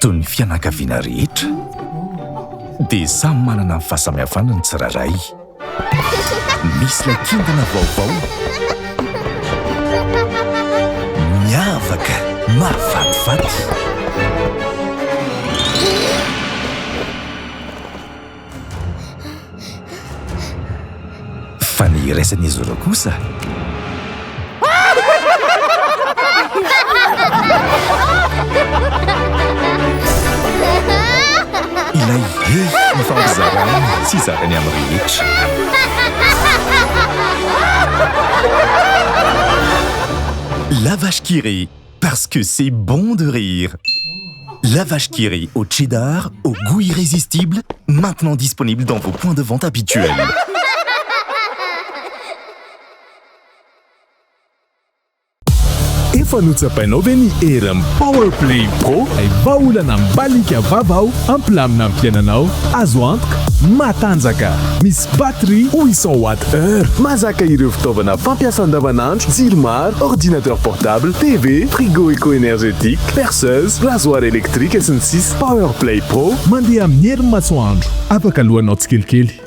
toy ny fianakaviana rehetra dia samy manana ny fahasamihafana ny tsirairay misy ilay kintana vaovao miavaka mahafatifaty fa ny iraisan'izy ireo kosa ilay ny fampizarany sy zarany amin'ny rehetra la vache qui rit parce que c'est bon de rire. La vache qui rit au cheddar, au goût irrésistible, maintenant disponible dans vos points de vente habituels. Efa notsapainao ve ny Airm Powerplay Pro ay vaolana mbalika vavao amplamina amin'ny fiainanao azo antoka matanjaka misy batterie 800 Wh mazaka ireo fitaovana fampiasa andavanandro jiro maro ordinateur portable TV frigo éco-énergétique perceuse rasoir électrique sy ny sisa Powerplay Pro mandeha amin'ny herin'ny masoandro afaka lohanao tsikelikely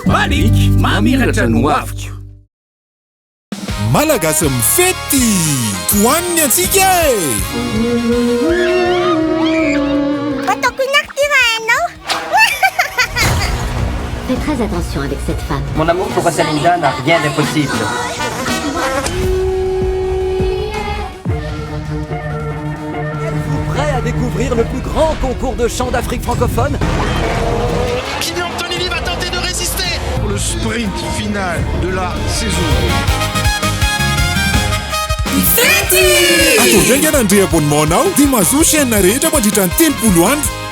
Malik mamiratra no aviko Malagasy mifety toaniny antsika Ataoko inakira hainao Fais très attention avec cette femme. Mon amour pour Rosalinda n'a rien d'impossible. Êtes-vous prêt à découvrir le plus grand concours de chant d'Afrique francophone? Gideon Tonini va tenter de résister pour le sprint final de la saison. Atondrenge nandre abonnementanao dia mahazo chaîne rehetra mandritra ny 30 andro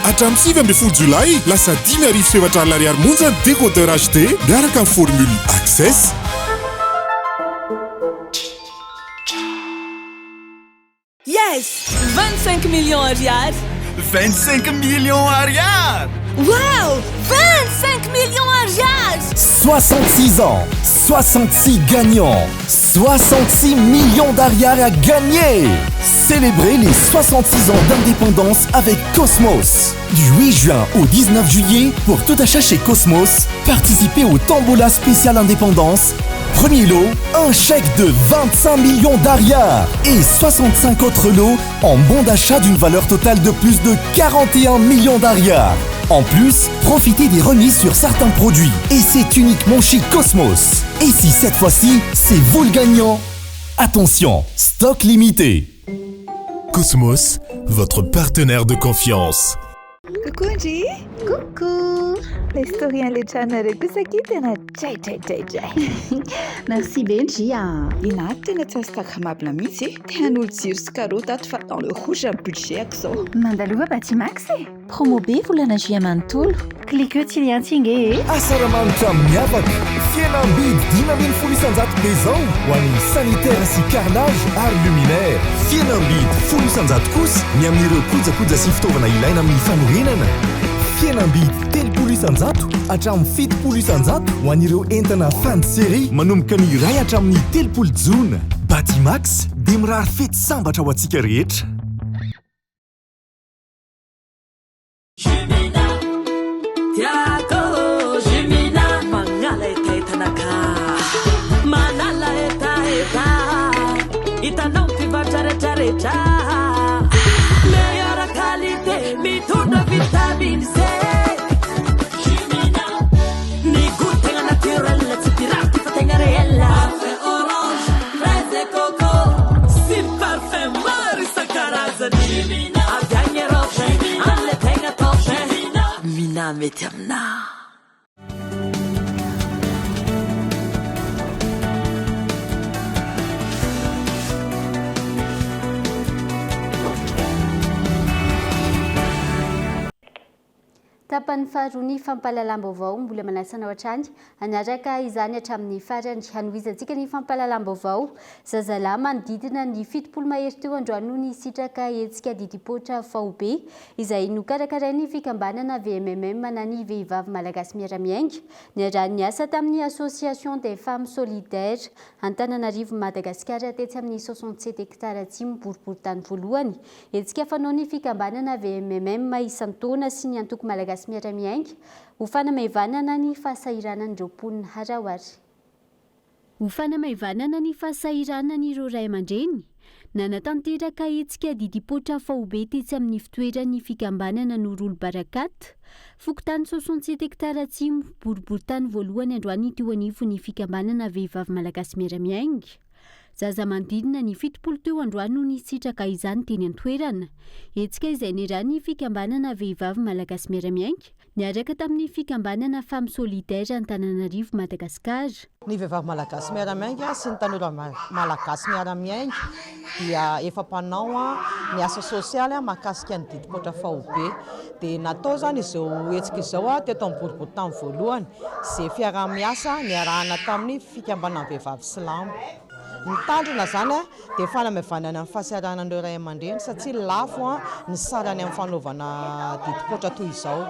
hatramin'ny 7 jolay lasa 10,7 ariary monja ny décodeur HD miaraka amin'ny formule Access. Yes! 25 millions ariary 25 millions ariary Wow! 25 millions ariary 66 ans, 66 gagnants, 66 millions d'ariary à gagner. Célébrez les 66 ans d'indépendance avec Cosmos. Du 8 juin au 19 juillet, pour tout achat chez Cosmos, participez au Tombola spécial indépendance. Premier lot, un chèque de 25 millions d'ariary et 65 autres lots en bons d'achat d'une valeur totale de plus de 41 millions d'ariary. En plus, profitez des remises sur certains produits. Et c'est uniquement chez Cosmos. Et si cette fois-ci, c'est vous le gagnant? Attention, stock limité. Cosmos, votre partenaire de confiance. Coucou Angie. Coucou. L'historien letrana kosa tena jay. Merci Benji. Ina tena tsy azo takamabla mihitsy te hanolo jiro sy karoty ato fa dans le rouge amin'ny budgetako zao. Mandalova Batimax promo be volana juillet manontolo kliko tsy liantsinge Asaramanitra miavaka fihenam-bidy 10,000 isanjato be zao ho an'ny sanitaire sy carrelage ary luminaire. Fihenam-bidy 10 isanjato kosa ny amin'ireo kojakoja sy fitaovana ilaina amin'ny fanorenana. Fihenam-bidy 30 isanjato hatramin'ny 70 isanjato ho an'ireo entana fin de série manomboka ny iray hatramin'ny 30 jona. Batimax dia mirary fety sambatra ho antsika rehetra. Tiako Jimina mangala etaetanaka manala etaeta itanao mpivatraretraretra meilleure qualité mitondra vitamine C Jimina ni goût tegna naturel tsy piraty fa tegna réel mety aminah. Tapany faharoa ny fampahalalam-baovao mbola manasana hatrany anaraka izany hatramin'ny farany hanoizantsika ny fampahalalam-baovao zazalahy manodidina ny 70 mahery teo androany no nisitraka hetsika didipoitra faobe izay nokarakarainy fikambanana VMMM na ny vehivavy malagasy miara-miainga niarahany asa tamin'ny association des femmes solidaires Antananarivo Madagasikara tetsy amin'ny 67 hectares atsimo boriboritany voalohany hetsika fanao ny fikambanana VMMM isan-taona sy ny antoko malagasy miara-miainga ho fanamaivana ny fahasahiranan'ireo mponina harawary. Ho fanamaivana ny fahasahiranan'ireo ray aman-dreny nanatanteraka hetsika didipoitra faobe tetsy amin'ny fitoeran'ny fikambanana Noroul Barakat fokontany 67 hectares atsimo boriboritany voalohany androany teo anivon'ny fikambanana vehivavy malagasy miara-miainga. Zaza mandidina ny 70 teo androany no nisitraka izany teny an-toerana hetsika izay niarahany fikambanana vehivavy malagasy miara-miainga niaraka tamin'ny fikambanana femme solidaire Antananarivo Madagasikara. Ny vehivavy malagasy miara-miainga sy ny tanora malagasy miara-miainga dia efa mpanao ny asa sosialy mahakasika ny didipoitra faobe dia natao zany izao hetsika izao teto amin'ny boriboritany voalohany izay fiarah-miasa niarahana tamin'ny fikambanana vehivavy silamo. Mitandrina zany dia fanamaivana ny fahasahiranan'ireo ray aman-dreny satria lafo ny sarany amin'ny fanaovana didipoitra toy izao.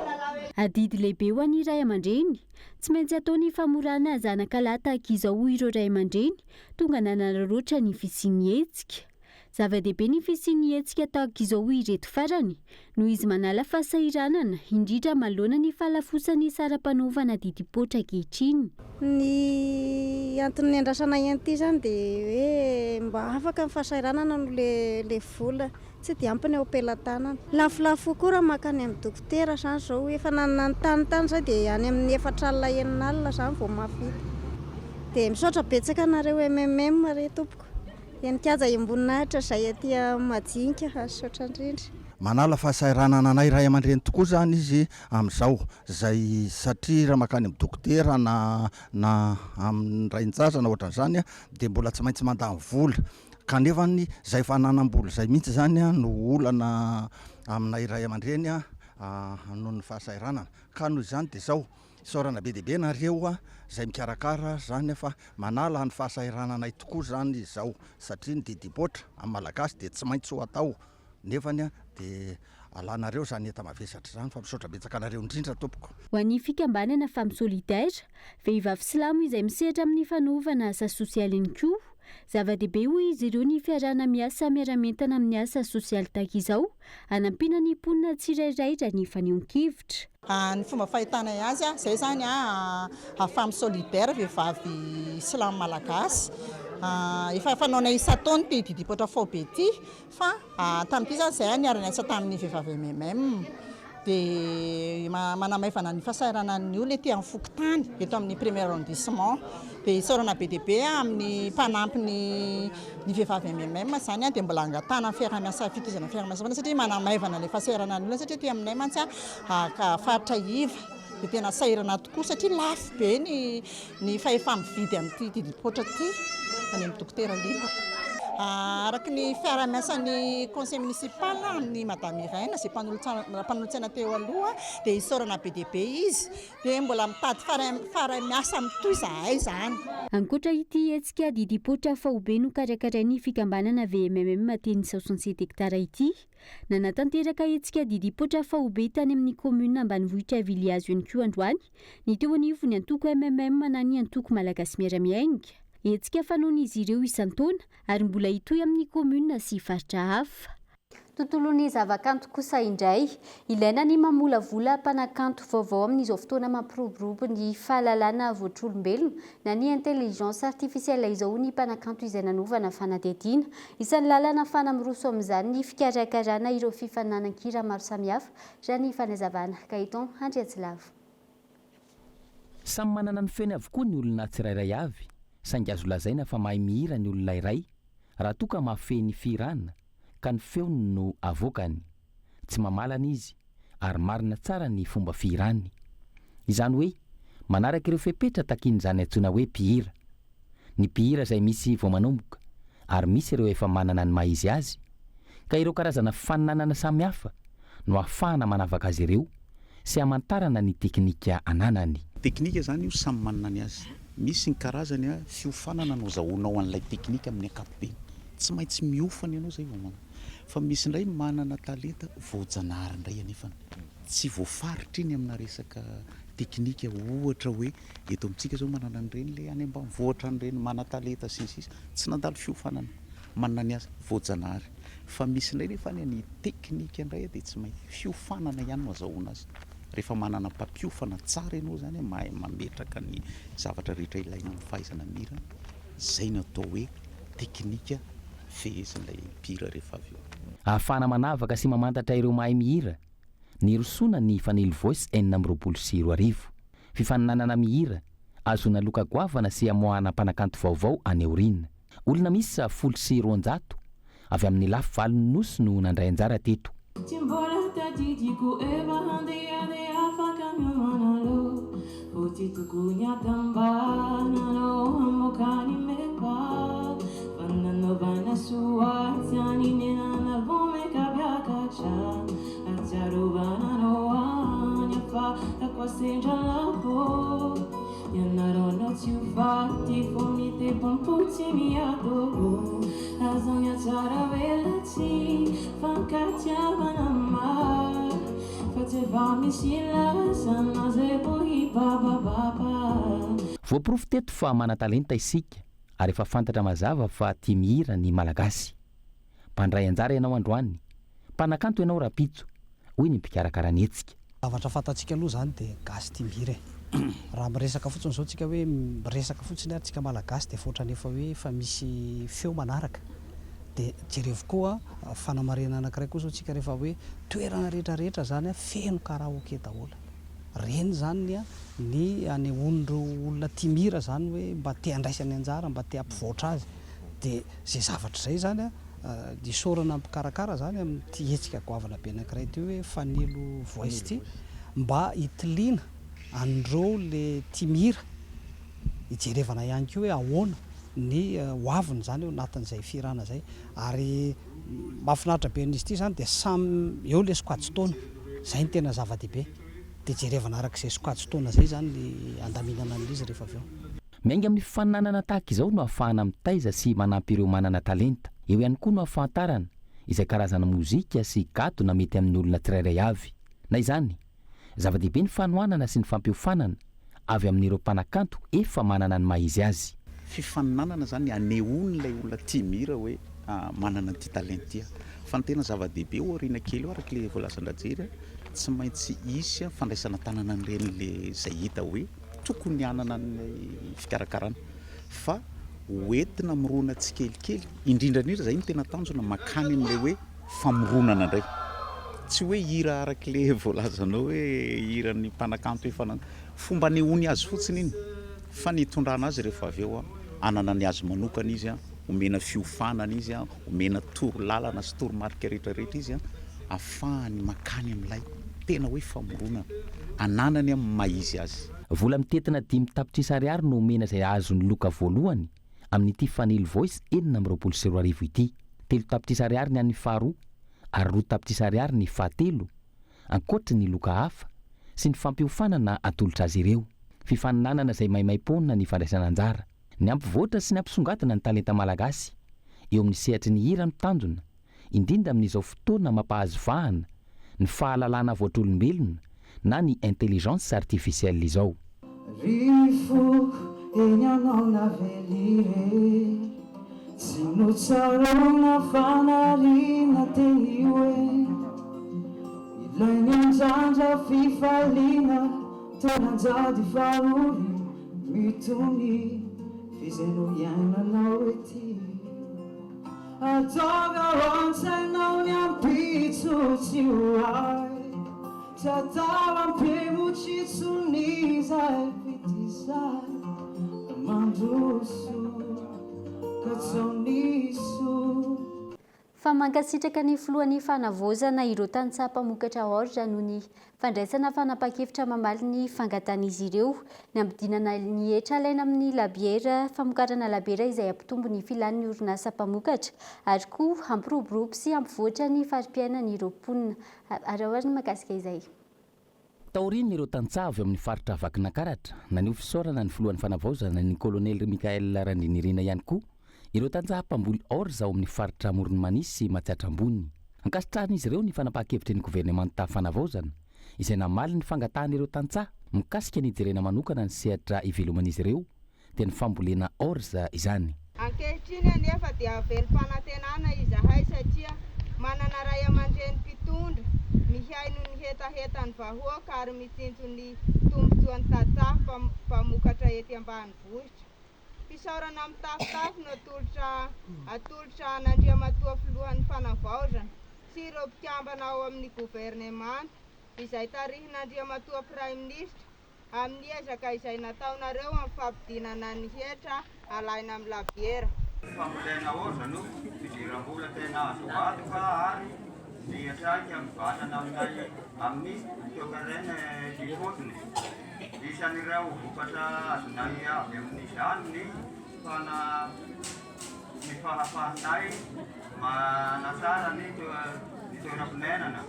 Adidy lehibe ho an'ny ray aman-dreny tsy maintsy atao ny famorana zanakalahy tahaka izao ireo ray aman-dreny tonga nanararaotra ny fisian'ny hetsika. Zava-dehibe ny fisian'ny hetsika tahaka izao ireto farany noho izy manala fahasahiranana indrindra manoloana ny fahalafosany saram-panaovana didipoitra ankehitriny. Ny antony andrasana ity zany dia hoe mba afaka ny fahasahiranana no le vola tsy dia ampiny ao am-pelantanana. Lafolafo koa raha makany amin'ny dokotera zany zao efa nanontanitany zay dia any amin'ny 4 alina alina zany vao mafita. Dia misaotra betsaka nareo MMM re tompoko. Enikaja imboninahitra izay aty majinika asotra indrindra. Manala fahasahiranana anay ray aman-dreny tokoa zany izy amin'izao zay satria raha makany amin'ny dokotera na amin'ny rain-jazana ohatran'izany dia mbola tsy maintsy mandany vola kanefa ny zay fananam-bola zay mihitsy zany no olana aminay ray aman-dreny noho ny fahasahiranana ka noho izany dia zao isaorana be dehibe nareo zay mikarakara zany fa manala ny fahasahirananay tokoa zany izao satria ny didipoitra amin'ny malagasy dia tsy maintsy ho atao nefany dia alanareo zany eta mavesatra zany fa misaotra betsaka anareo indrindra tompoko. Ho an'ny fikambanana femme solidaire vehivavy silamo izay misehatra amin'ny fanaovana asa sosialy ihany koa zava-dehibe hoy izy ireo ny fiarahana miasa miara-mentana amin'ny asa sosialy tahaka izao hanampiana ny mponina tsirairay raha ny fanehoan-kevitra. Ny fomba fahitana azy zay zany femme solidaire vehivavy silamo malagasy efa fanaonay isa-taona ty didipoitra faobe ty fa tamin'ity zany zay niarana asa tamin'ny vehivavy MMM dia manamaivana ny fahasahiranan'ny olona ety amin'ny Fokotany eto amin'ny premier arrondissement dia isaorana be dehibe amin'ny mpanampy ny vehivavy MMM zany dia mbola angatana fiarah-miasa fitozana fiarah-miasa satria manamaivana ilay fahasahiranan'ny olona satria ty aminay mantsy faritra iva dia tena sahirana tokoa satria lafo be ny fahefa-mividy amin'ity didipoitra ty any amin'ny dokotera libre. Araky ny fiarah-miasan'ny conseil municipal amin'ny madame Irène zay mpanolontsaina teo aloha dia isaorana be dehibe izy dia mbola mitady fara-miasa amin'itoy zahay zany. Ankoatra ity hetsika didipoitra faobe no karakarainy fikambanana VMMM teny 67 hectares ity nanatanteraka hetsika didipoitra faobe tany amin'ny commune ambanivohitra Viliazo ihany koa androany ny teo anivony antoko MMM na ny antoko malagasy miara-miainga. Hetsika fanaon'izy ireo isan-taona ary mbola hitohy amin'ny komuna sy faritra hafa. Tontolon'ny zavakanto kosa indray ilaina ny mamolavola mpanakanto vaovao amin'izao fotoana mampiroborobo ny fahalalana voatr'olombelona na ny intelligence artificielle izao ny mpanakanto izay nanovana fanadihadiana isan'ny lalana fanamiroso amin'izany ny fikarakarana ireo fifananan-kira maro samihafa raha ny fanazavana Kaiton Andriatsilavo. Samy manana ny feony avokoa ny olona tsirairay avy saingy azo lazaina fa mahay mihira ny olona iray raha toa ka mahafehy ny firana ka ny feony no avoakany tsy mamalana izy ary marina tsara ny fomba fihiraniny izany hoe manaraka ireo fepetra takin'izany antsoina hoe mpihira ny mpihira izay misy vao manomboka ary misy ireo efa manana ny maha izy azy ka ireo karazana faninanana samihafa no ahafahana manavaka azy ireo sy hamantarana ny teknika ananany teknika zany io samy manana ny azy misy ny karazany a fiofanana no zahoanao an'ilay teknika amin'ny ankapobeny tsy maintsy miofana ianao zay vao fa misy indray manana talenta voajanahary indray anefany tsy voafaritra iny amina resaka teknika ohatra hoe eto amintsika zao manana an'ireny le any ambanivohitra an'ireny mana-talenta sisy tsy nandalo fiofanana manana ny azy voajanahary fa misy indray nefa ny teknika indray dia tsy maintsy fiofanana ihany no azahoana azy rehefa manana mpampiofana tsara ianao zany mahay mametraka ny zavatra rehetra ilaina amin'ny fahaizana mira zay no atao hoe teknika fehezin'ilay mpihira rehefa avy eo ahafahana manavaka sy mamantatra ireo mahay mihira ny rosoana ny fanely voice 420 fifaninanana mihira azona loka goavana sy amoahana mpanakanto vaovao any aorina olona misy 100 avy amin'ny lafy 8 nosy no nandray anjara teto voaporofo teto fa mana-talenta isika ary efa fantatra mazava fa tia mihira ny malagasy mpandray anjara ianao androany mpanakanto ianao rapitso hoy ny mpikarakara ny etsika zavatra fantatsika aloha zany dia gasy tia mihira raha miresaka fotsiny zao tsika hoe miresaka fotsiny ary tsika malagasy dia fotrany efa hoe fa misy feo manaraka dia jerevo koa fanamarena anankiray koa zao tsika rehefa hoe toerana rehetrarehetra zany a feno karaoke daholo reny zany ny anehoan'ireo olona tia mihira zany hoe mba te handraisany anjara mba te hampivoatra azy dia zay zavatra zay zany disorana mpikarakara zany amin'ty hetsika goavana be anankiray ty hoe fanelo voice ty mba hitiliana an'ireo le tia mihira hijerevana ihany koa hoe ahoana ny hoaviny zany eo anatin'izay firana zay ary mahafinaritra be n'izy ity zany dia samy eo le sokajy-taona zay ny tena zava-dehibe dia jerevana arak'izay sokajy-taona zay zany ny andaminana an'izy rehefa avy eo miainga amin'ny fifaninanana tahaka izao no ahafahana mitaiza sy manampy ireo manana talenta eo ihany koa no ahafantarana izay karazana mozika sy gadona mety amin'ny olona tsirairay avy na izany zava-dehibe ny fanohanana sy ny fampiofanana avy amin'ireo mpanakanto efa manana ny mahizy azy fifaninanana zany anehoan'ilay olona tia mihira hoe manana ty talentia fa ny tena zava-dehibe oriana kely eo araka le voalasandrajery tsy maintsy isy fandraisana tanana an'ireny le zay hita hoe tokony anana ny fikarakarana fa hoentina mirona tsikelikely indrindrandrindra zay ny tena tanjona makany amin'ilay hoe famoronana indray tsy hoe hira arak'le voalazanao hoe hiran'ny mpanakanto efa fomba anehoany azy fotsiny iny fa nitondrana azy rehefa avy eo anana ny azy manokana izy omena fiofanana izy omena toro lalana sy toro marika rehetrarehetra izy ahafahany makany amin'ilay tena hoe famoronana ananany amin'ny mahizy azy vola mitetina 5 tapitrisa ariary no omena izay azony loka voalohany amin'ity fanely voice 420 ity 3 tapitrisa ariary ny an'ny faharoa ary 2 tapitrisa ariary ny fahatelo ankoatra ny loka hafa sy ny fampiofanana atolotra azy ireo fifaninanana izay maimaimpona ny fandraisana anjara ny ampivoatra sy ny ampisongatana ny talenta malagasy eo amin'ny sehatry ny hira mitanjona indrindra amin'izao fotoana mampahazo vahana ny fahalalana voatr'olombelona na ny intelligence artificielle izao rifo eny anao navelire tsy notsarona fanarina teny hoe ilainy andrandra fifaliana tonanjady farory mitony fizeno iainanao ety ataovy ao antsainao ny ampitsotsy hoay tsy atao ampemotsitsonizay pitizay mandroso katsoniso fa mankasitraka ny filohan'ny fanavozana ireo tantsaha mpamokatra orge noho ny fandraisana fanapa-kevitra mamaly ny fangatan'izy ireo ny ambidinana ny hetra alaina amin'ny labiera famokarana labiera izay ampitombo ny filan'ny orinasa mpamokatra ary koa ampiroborobo sy ampivoatra ny farim-piainany ireo mponina ary ahoana makasika izay. Taoriny ireo tantsaha avy amin'ny faritra Vakinankaratra nanio fisaorana ny filohan'ny fanavaozana ny kolonely Mikael Randrinirina ihany koa ireo tantsaha mpamboly orge ao amin'ny faritra Moronimanisy Matsiatra Ambony. Ankasitrahan'izy ireo ny fanapahan-kevitry ny gouvernemanta fanavaozana izay namaly ny fangatahana ireo tantsaha mikasika ny jerena manokana ny sehatra iveloman'izy ireo dia ny fambolena orge izany. Ankehitriny anefa dia velom-panantenana izahay satria manana ray aman-dreny mpitondra mihay noho ny hetaheta ny vahoaka ary mitsinjo ny tombotsoan'ny tantsaha mpamokatra ety ambanivohitra. Fisaorana mitafitafy no atolotra an'Andriamatoa filohan'ny fanavaozana sy ireo mpikambana ao amin'ny gouvernemanta izay tarihin'Andriamatoa prime ministre amin'ny ezaka izay nataonareo amin'ny fampidinana ny hetra alaina amin'ny labiera. Fambolena orge no fidiram-bola tena azoady fa ary miatraika mivatana amin'ny toekarena difotony. Isan'ireo vokatra azonay avy amin'izany ny fahafahanay manasara ny toeram-pinenana,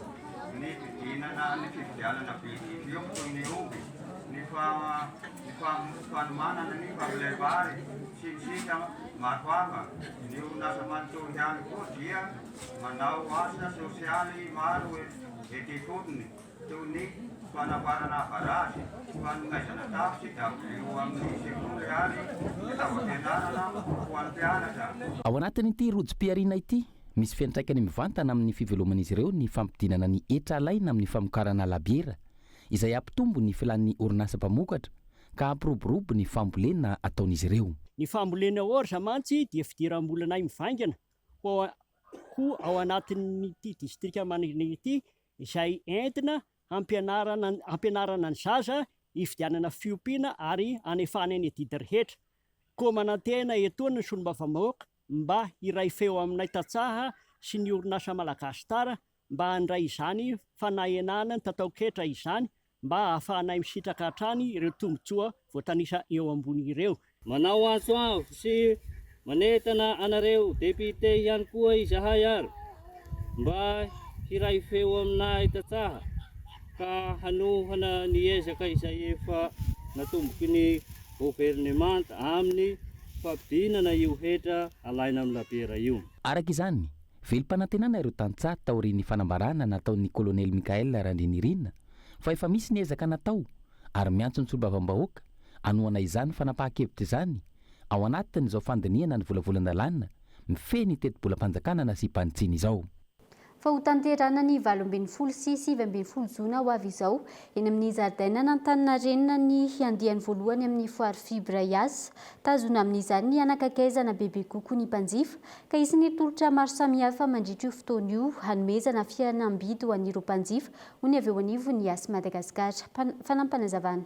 ny fidinana, ny fividianana biby toy ny omby, ny fanomanana ny fambolem-bary sy ny sisa maro hafa. Ny orinasa manontolo ihany koa dia manao asa sosialy maro ety fotony toy ny fanavarana barazy, fanomaizana tafo sy dabilio amin'ny sekoly ary fitaovam-pianarana ho an'ny mpianatra. Ao anatin'ity rojo-piariana ity misy fiantraikany mivantana amin'ny fiveloman'izy ireo ny fampidinana ny hetra alaina amin'ny famokarana labiera izay ampitombo ny filan'ny orinasa mpamokatra ka ampiroborobo ny fambolena ataon'izy ireo. Ny fambolena orge mantsy dia fidiram-bolanay mivaingana koa ao anatin'ity distrika manirina ity izay entina ampianarana ny zaza hifidianana fiompiana ary anefana ny didy rehetra. Koa manantena etoana ny solombavam-bahoaka mba hiray feo aminay tantsaha sy ny orinasa malagasy tara mba handray izany fanahenana ny tatao-ketra izany mba hahafahanay misitraka hatrany ireo tombotsoa voatanisa eo ambony ireo. Manao antso sy manentana anareo depite ihany koa izahay ary mba hiray feo aminay tantsaha ka hanohana ny ezaka izay efa natomboky ny gouvernemanta amin'ny fampidinana io hetra alaina amin'ny labiera io. Araka izany, velom-panantenana ireo tantsaha taorian'ny fanambarana nataon'ny kolonely Mikael Randrinirina fa efa misy ny ezaka natao ary miantso ny solombavambahoaka anohana izany fanapahan-kevitra izany ao anatin'izao fandiniana ny volavolan-dalàna mifehy ny teti-bolam-panjakanana sy mpanitsiny izao. Fa ho tanterana ny 18 sy 19 Jona ho avy izao eny amin'ny zaridaina n'Antaninarenina ny andiany voalohany amin'ny foire fibre IAS. Tazona amin'izany ny anakaikaizana bebe kokoa ny mpanjifa ka isy ny tolotra maro samihafa mandritra io fotoana io hanomezana fihenam-bidy ho an'ireo mpanjifa ho ny avy eo anivo ny IAS Madagasikara. Fanampanazavana.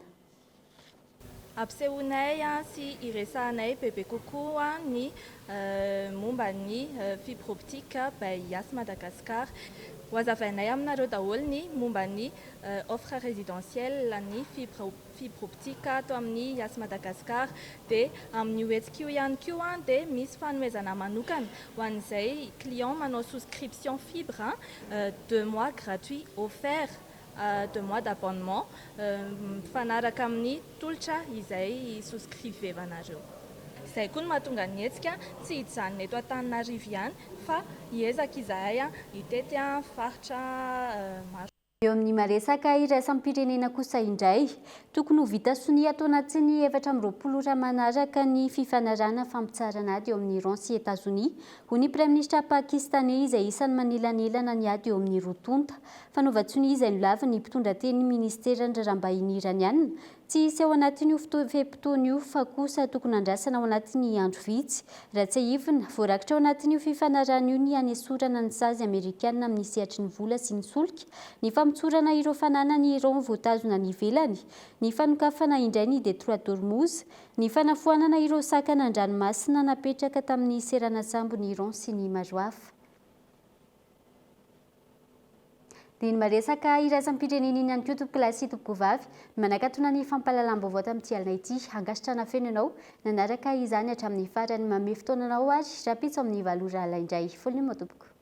Ampisehoanay sy iresahanay bebe kokoa ny momba ny fibre optique by IAS Madagasikara. Ho hazavainay aminareo daholo ny momba ny offre résidentielle ny fibre optique ato amin'ny IAS Madagasikara dia amin'ny hoetsika io ihany koa dia misy fanomezana manokana ho an'izay client manao souscription fibre 2 mois gratuit offert. 2 mois d'abonnement mifanaraka amin'ny tolotra izay souscrivevanareo. Izay koa no mahatonga ny hetsika tsy hijanona eto Antananarivo ihany fa hiezaka izahay hitety faritra maro. Eo amin'ny maresaka iraisam-pirenena kosa indray tokony ho vita sonia atao anatin'ny 20 ora manaraka ny fifanarana fampitsarana ady eo amin'ny Iran sy États-Unis ho ny Prime Ministre pakistanais izay isany manelanelana ny ady eo amin'ny rotonta. Fanaovan-tsony izay nolava ny mpitondra teny ministeran'ny raharaham-bahiny iraniana tsy hisy ao anatin'io fe-potoana io fa kosa tokony andrasana ao anatin'ny andro vitsy raha tsy ahivina voarakitra ao anatin'io fifanarana io ny hanesorana ny sazy amerikanina amin'ny sehatry ny vola sy ny solika ny famitsorana ireo fananany Iran voatazona ny ivelany ny fanokafana indray ny Detroit d'Hormuz ny fanafoanana ireo sakana an-dranomasina napetraka tamin'ny serana sambo ny Iran sy ny maro hafa. dia ny maresaka iraisam-pirenena iny ihany koa tompoko lahy sy tompoko vavy manakatona ny fampahalalam-baovao tamin'ity alina ity hangasitrana feno ianao nanaraka izany hatramin'ny farany mame fotoananao ary rapitso amin'ny valora alaindray folony moa tompoko.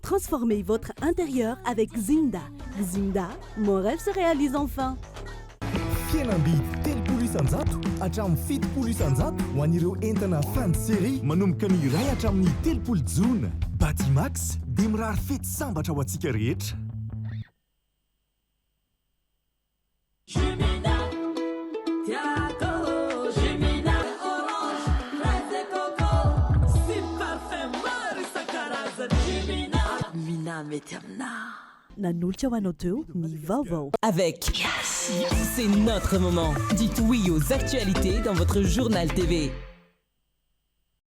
Transformez votre intérieur avec Zinda. Zinda, mon rêve se réalise enfin. Fienambidy telopolo isanjato hatramin'ny fitopolo isanjato ho an'ireo entana fin de série manomboka ny iray hatramin'ny telopolo jona. Batimax dia mirary fety sambatra ho antsika rehetra. Nanolotra ho anao teo ny vaovao. Avec c'est notre moment. Dites oui aux actualités dans votre journal TV.